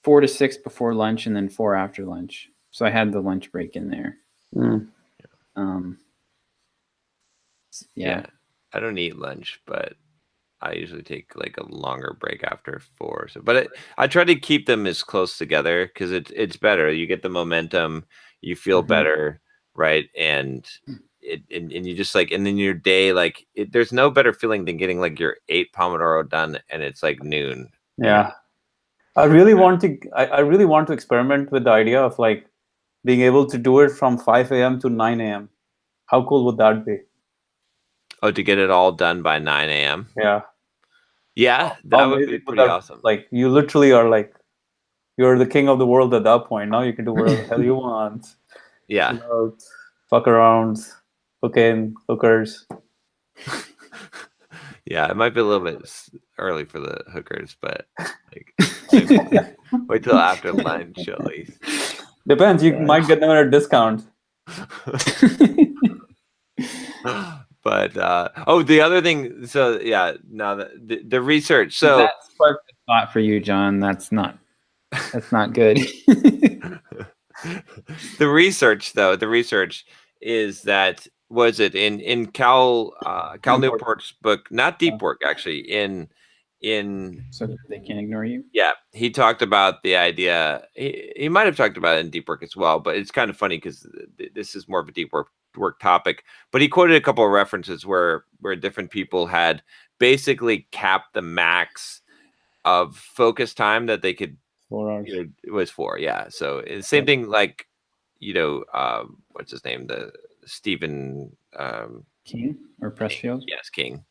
4 to 6 before lunch and then 4 after lunch. So I had the lunch break in there. Yeah. I don't eat lunch, but I usually take like a longer break after 4. So, but I try to keep them as close together because it's better. You get the momentum, you feel better, right? And and you just like, and then your day, like there's no better feeling than getting like your 8 Pomodoro done and it's like noon. Yeah, I really want to experiment with the idea of like being able to do it from 5 a.m. to 9 a.m. How cool would that be? Oh, to get it all done by 9 a.m. Yeah. Yeah, that would be pretty awesome. Like, you literally are like, you're the king of the world at that point. Now you can do whatever the hell you want. Yeah. Chill out, fuck around, hook in, hookers. Yeah, it might be a little bit early for the hookers, but like wait till after lunch at least. Depends. You might get them at a discount. But the other thing. So yeah, now the research. So that sparked a thought for you, John. That's not good. The research, though, is that was it in Cal Newport's book, not Deep Work, actually, in so they can't ignore you. Yeah, he talked about the idea. He might have talked about it in Deep Work as well, but it's kind of funny because this is more of a deep work topic. But he quoted a couple of references where different people had basically capped the max of focus time that they could. 4 hours. It was 4, yeah. So it's the same thing, like, what's his name? The Stephen King or Pressfield? Yes, King.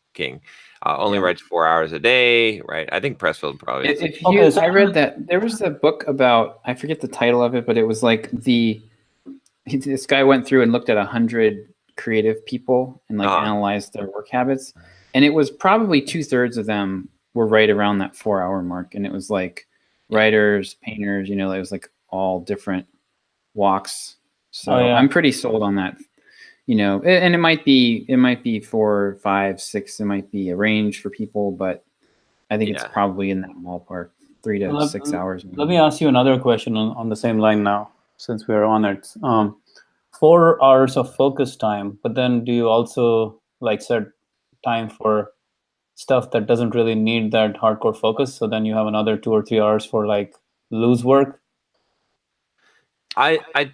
Only writes 4 hours a day, right? I think Pressfield probably. I read that there was a book about, I forget the title of it, but it was like this guy went through and looked at 100 creative people and like analyzed their work habits, and it was probably 2/3 of them were right around that 4-hour mark, and it was like writers, painters, it was like all different walks. So I'm pretty sold on that. And it might be 4, 5, 6. It might be a range for people, but I think it's probably in that ballpark, 3 to 6 hours. Maybe. Let me ask you another question on the same line now, since we're on it. 4 hours of focus time, but then do you also like set time for stuff that doesn't really need that hardcore focus? So then you have another 2 or 3 hours for like loose work? I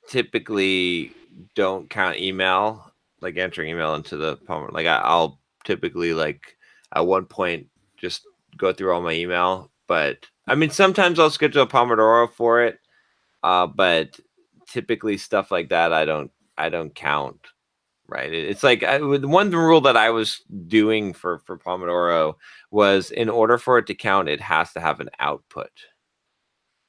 typically don't count email, like entering email into the Pomodoro. Like I'll typically like at one point just go through all my email, but I mean sometimes I'll schedule a Pomodoro for it, but typically stuff like that I don't count. Right, it's like one rule that I was doing for Pomodoro was in order for it to count, it has to have an output,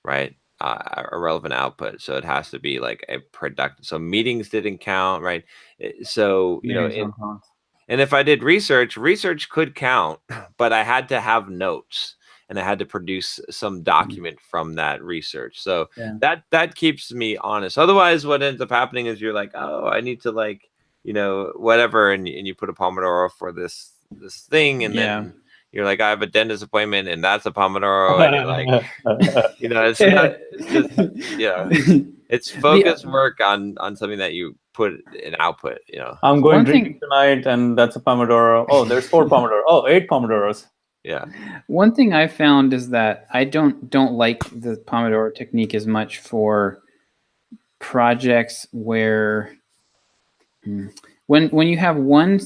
right? A relevant output. So it has to be like a productive. So meetings didn't count, right? So, and if I did research could count, but I had to have notes and I had to produce some document from that research. So that keeps me honest. Otherwise, what ends up happening is you're like, oh, I need to like, whatever. And you put a Pomodoro for this thing. And then, you're like, I have a dentist appointment and that's a Pomodoro. And you're like, it's not, it's just, it's focused work on something that you put an output, I'm going One drinking thing- tonight, and that's a Pomodoro. Oh, there's 4 Pomodoro. Oh, 8 Pomodoros. Yeah. One thing I found is that I don't like the Pomodoro technique as much for projects where when you have one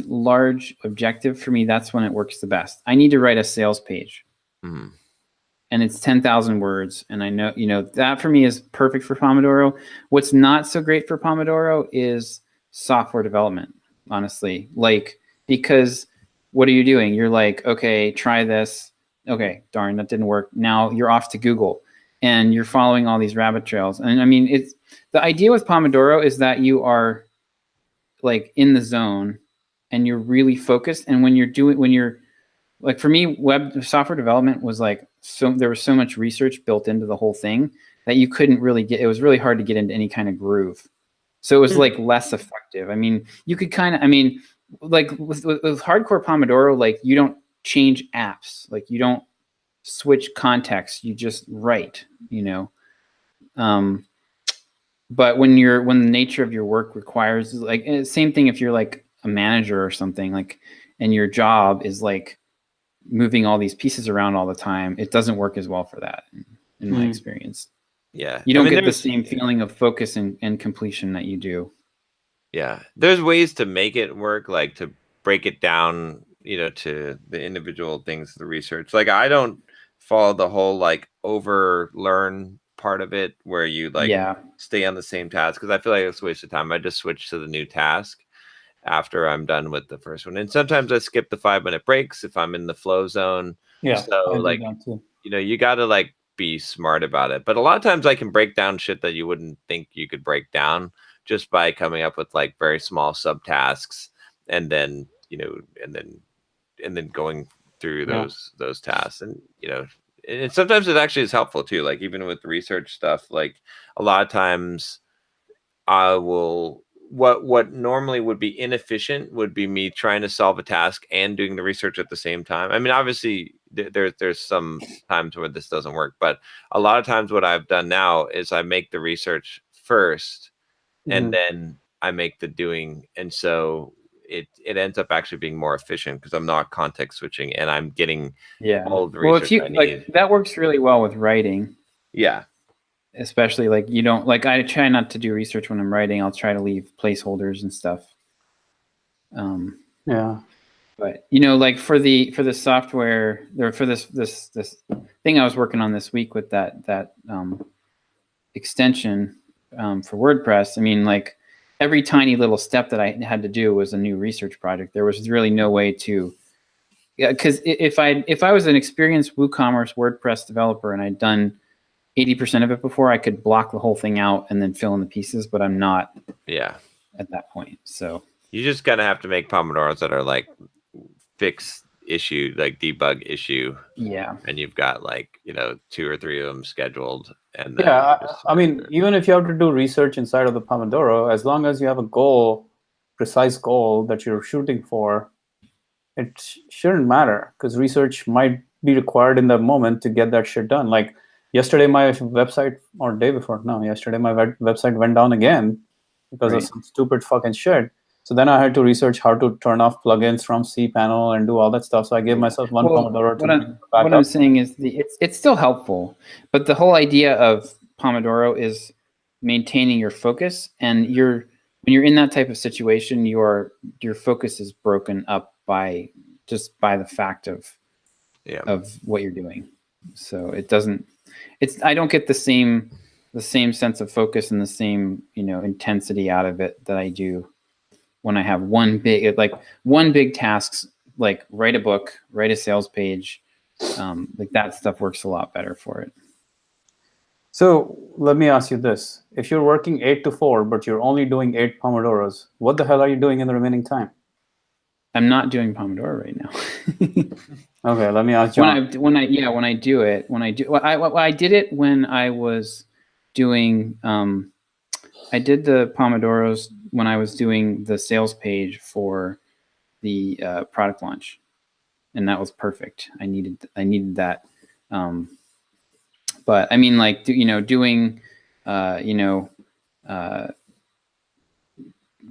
large objective, for me, that's when it works the best. I need to write a sales page. Mhm. And it's 10,000 words. And I know, that for me is perfect for Pomodoro. What's not so great for Pomodoro is software development, honestly. Like, because what are you doing? You're like, okay, try this. Okay, darn, that didn't work. Now you're off to Google and you're following all these rabbit trails. And I mean, it's the idea with Pomodoro is that you are like in the zone and you're really focused. And when you're like, for me, web software development was like, there was so much research built into the whole thing that you couldn't really it was really hard to get into any kind of groove. So it was like less effective. I mean, you could like with hardcore Pomodoro, like you don't change apps, like you don't switch context, you just write, but when the nature of your work requires, like, same thing if you're like a manager or something, like, and your job is like moving all these pieces around all the time, it doesn't work as well for that in my experience. Yeah. You don't get the same feeling of focus and completion that you do. Yeah. There's ways to make it work, like to break it down, to the individual things, the research. Like I don't follow the whole like overlearn part of it where you like stay on the same task, because I feel like it's a waste of time. I just switch to the new task after I'm done with the first one. And sometimes I skip the 5-minute breaks if I'm in the flow zone. Yeah. So like, you got to like be smart about it. But a lot of times I can break down shit that you wouldn't think you could break down just by coming up with like very small subtasks and then, and then going through those tasks. And, and sometimes it actually is helpful too. Like even with research stuff, like a lot of times I will, what normally would be inefficient would be me trying to solve a task and doing the research at the same time. I mean, obviously there's some times where this doesn't work, but a lot of times what I've done now is I make the research first and then I make the doing. And so it ends up actually being more efficient because I'm not context switching and I'm getting all of the research I need. Like that works really well with writing. Yeah. Especially like you don't like, I try not to do research when I'm writing. I'll try to leave placeholders and stuff. But like for the software or for this thing I was working on this week with that extension for WordPress, I mean, like every tiny little step that I had to do was a new research project. There was really no way to, because if I was an experienced WooCommerce WordPress developer and I'd done 80% of it before, I could block the whole thing out and then fill in the pieces, but I'm not at that point. So you just gotta have to make Pomodoros that are like fix issue, like debug issue. Yeah. And you've got like, 2 or 3 of them scheduled. And then I mean, even if you have to do research inside of the Pomodoro, as long as you have a precise goal that you're shooting for, it shouldn't matter because research might be required in that moment to get that shit done. Like yesterday, my website, or day before, yesterday my website went down again because of some stupid fucking shit. So then I had to research how to turn off plugins from cPanel and do all that stuff. So I gave myself one Pomodoro to back up. What I'm saying is it's still helpful, but the whole idea of Pomodoro is maintaining your focus. And when you're in that type of situation, your focus is broken up by the fact of what you're doing. So I don't get the same sense of focus and the same, intensity out of it that I do when I have one big task, like write a book, write a sales page, like that stuff works a lot better for it. So let me ask you this. If you're working 8 to 4, but you're only doing 8 Pomodoros, what the hell are you doing in the remaining time? I'm not doing Pomodoro right now. Okay, let me ask John. I did it when I was doing, I did the Pomodoros when I was doing the sales page for the product launch. and that was perfect. I needed that. But I mean, like, doing,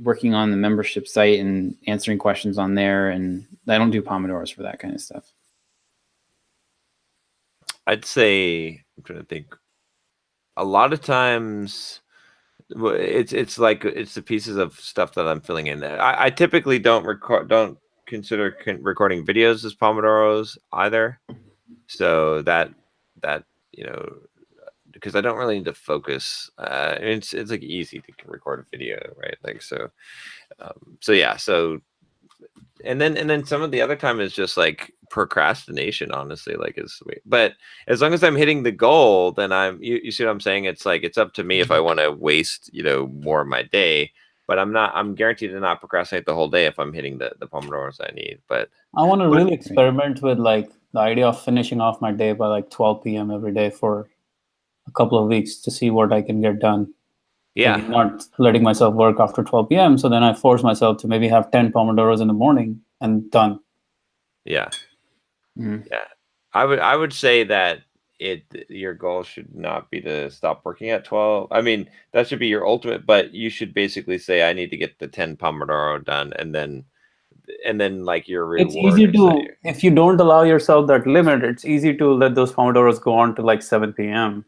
working on the membership site and answering questions on there. And I don't do Pomodoros for that kind of stuff. I'd say, I'm trying to think, a lot of times it's like it's the pieces of stuff that I'm filling in. I typically don't consider recording videos as Pomodoros either. So that because I don't really need to focus. It's like easy to record a video, right? Like so yeah. So and then some of the other time is just like procrastination, honestly, like but as long as I'm hitting the goal, then you see what I'm saying? It's like it's up to me if I want to waste more of my day, but I'm guaranteed to not procrastinate the whole day if I'm hitting the Pomodoros I need. But I want to really experiment with like the idea of finishing off my day by like 12 p.m. every day for a couple of weeks to see what I can get done. Yeah. Like not letting myself work after 12 p.m. So then I force myself to maybe have 10 Pomodoros in the morning and done. Yeah. Yeah. I would say that your goal should not be to stop working at 12. I mean, that should be your ultimate, but you should basically say, I need to get the 10 Pomodoro done. And then like your reward. It's easy to, if you don't allow yourself that limit, it's easy to let those Pomodoros go on to like 7 p.m.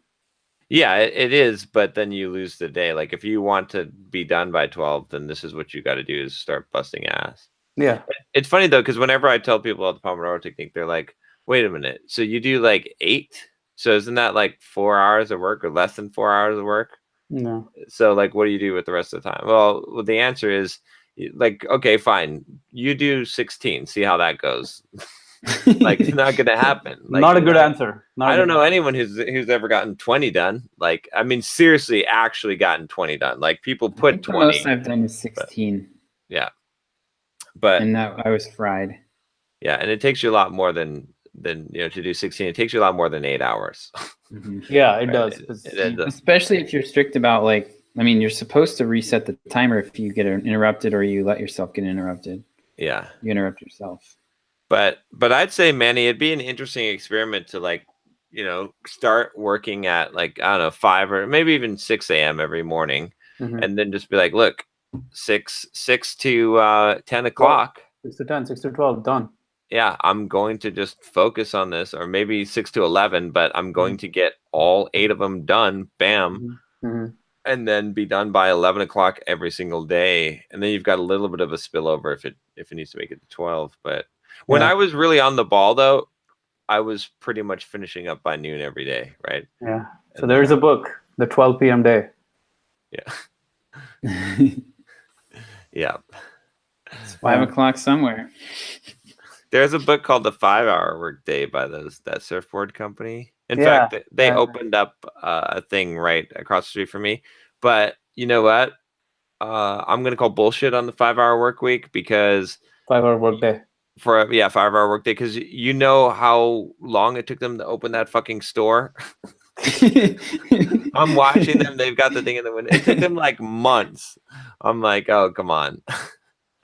Yeah, it is, but then you lose the day. Like if you want to be done by 12, then this is what you got to do is start busting ass. Yeah. It's funny though, because whenever I tell people about the Pomodoro technique, they're like, wait a minute. So you do like 8? So isn't that like 4 hours of work or less than 4 hours of work? No. So like, what do you do with the rest of the time? Well, the answer is like, okay, fine. You do 16. See how that goes. Like it's not going to happen. Like, not a good answer. I don't know anyone who's ever gotten 20 done. Like, I mean, seriously, actually gotten 20 done. Like people put 20. The most I've done is 16. Yeah. But and that I was fried. Yeah, and it takes you a lot more than to do 16. It takes you a lot more than 8 hours. Yeah, it does. Especially if you're strict about like, I mean, you're supposed to reset the timer if you get interrupted or you let yourself get interrupted. Yeah, you interrupt yourself. But I'd say, Manny, it'd be an interesting experiment to like, start working at like, I don't know, 5 or maybe even 6 a.m. every morning, and then just be like, look, 6 to 10 o'clock. 6 to 10, 6 to 12, done. Yeah, I'm going to just focus on this, or maybe 6 to 11, but I'm going to get all 8 of them done, bam, and then be done by 11 o'clock every single day. And then you've got a little bit of a spillover if it needs to make it to 12. But when I was really on the ball, though, I was pretty much finishing up by noon every day, right? Yeah. So there's a book, The 12 p.m. Day. Yeah. Yeah. It's 5 o'clock somewhere. There's a book called The 5-Hour Workday by that surfboard company. In fact, they opened up a thing right across the street from me. But you know what? I'm going to call bullshit on the 5-hour work week because 5-hour workday. 5-hour workday, because you know how long it took them to open that fucking store. I'm watching them. They've got the thing in the window. It took them like months. I'm like, oh, come on.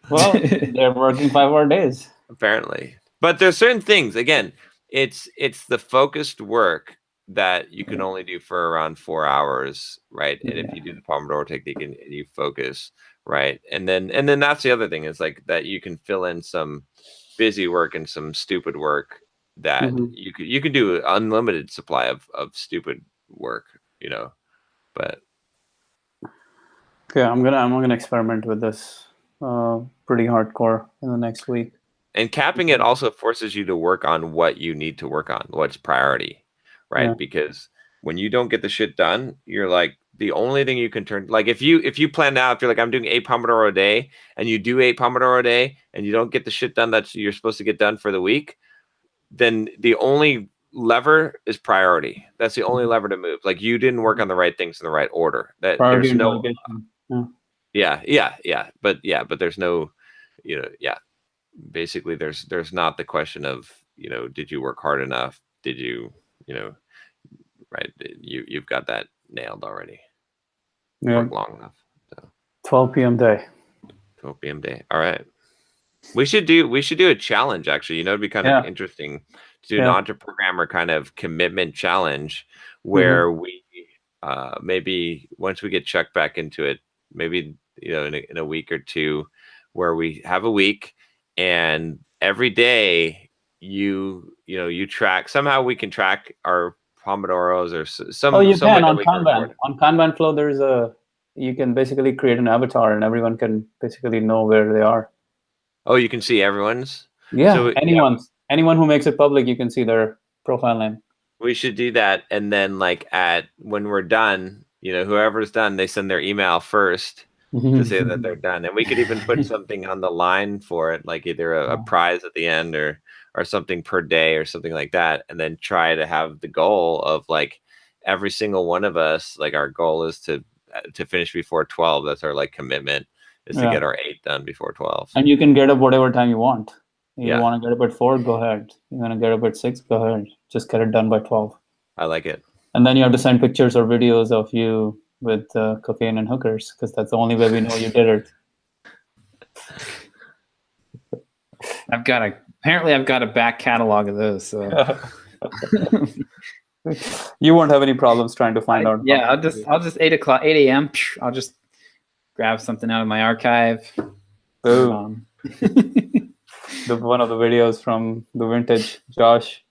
Well, they're working 5-hour days. Apparently. But there's certain things, again, it's the focused work that you can only do for around 4 hours, right? And if you do the Pomodoro technique and you focus, right? And then that's the other thing is like that you can fill in some busy work and some stupid work that you could do an unlimited supply of stupid work, but okay, I'm gonna experiment with this pretty hardcore in the next week. And capping it also forces you to work on what you need to work on, what's priority, right? Yeah. Because when you don't get the shit done, you're like, the only thing you can turn, like if you plan out, if you're like, I'm doing 8 Pomodoro a day, and you do 8 Pomodoro a day, and you don't get the shit done that you're supposed to get done for the week, then the only lever is priority. That's the only lever to move. Like you didn't work on the right things in the right order. That priority there's no, yeah. But there's no, basically there's not the question of, did you work hard enough? Did you, right? You've got that nailed already. Yeah. Work long enough. So. 12 p.m. day. 12 p.m. day. All right. We should do a challenge actually. You know, it'd be kind of interesting to do an EntreProgrammer kind of commitment challenge where we maybe once we get Chuck back into it, maybe in a week or two, where we have a week and every day you track, somehow we can track our Pomodoros or some. Oh, you some can way on that we can Kanban. record it. On Kanban flow, you can basically create an avatar and everyone can basically know where they are. Oh, you can see everyone's? Yeah, So, anyone who makes it public, you can see their profile name. We should do that, and then like when we're done, whoever's done, they send their email first to say that they're done, and we could even put something on the line for it, like either a prize at the end or something per day or something like that, and then try to have the goal of like every single one of us, like our goal is to finish before 12. That's our like commitment, is to get our 8 done before 12. And you can get up whatever time you want. You Yeah. want to get up at 4, go ahead. You want to get up at 6, go ahead. Just get it done by 12. I like it. And then you have to send pictures or videos of you with cocaine and hookers, because that's the only way we know you did it. Apparently I've got a back catalog of those. So you won't have any problems trying to find out. Yeah, I'll just 8 a.m. I'll just grab something out of my archive. Boom. One of the videos from the vintage Josh.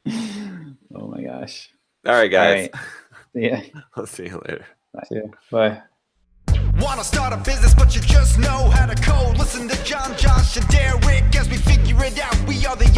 Oh my gosh. All right, guys. All right. Yeah. I'll see you later. Bye. Wanna start a business, but you just know how to code. Listen to John, Josh, and Derek as we figure it out. We are the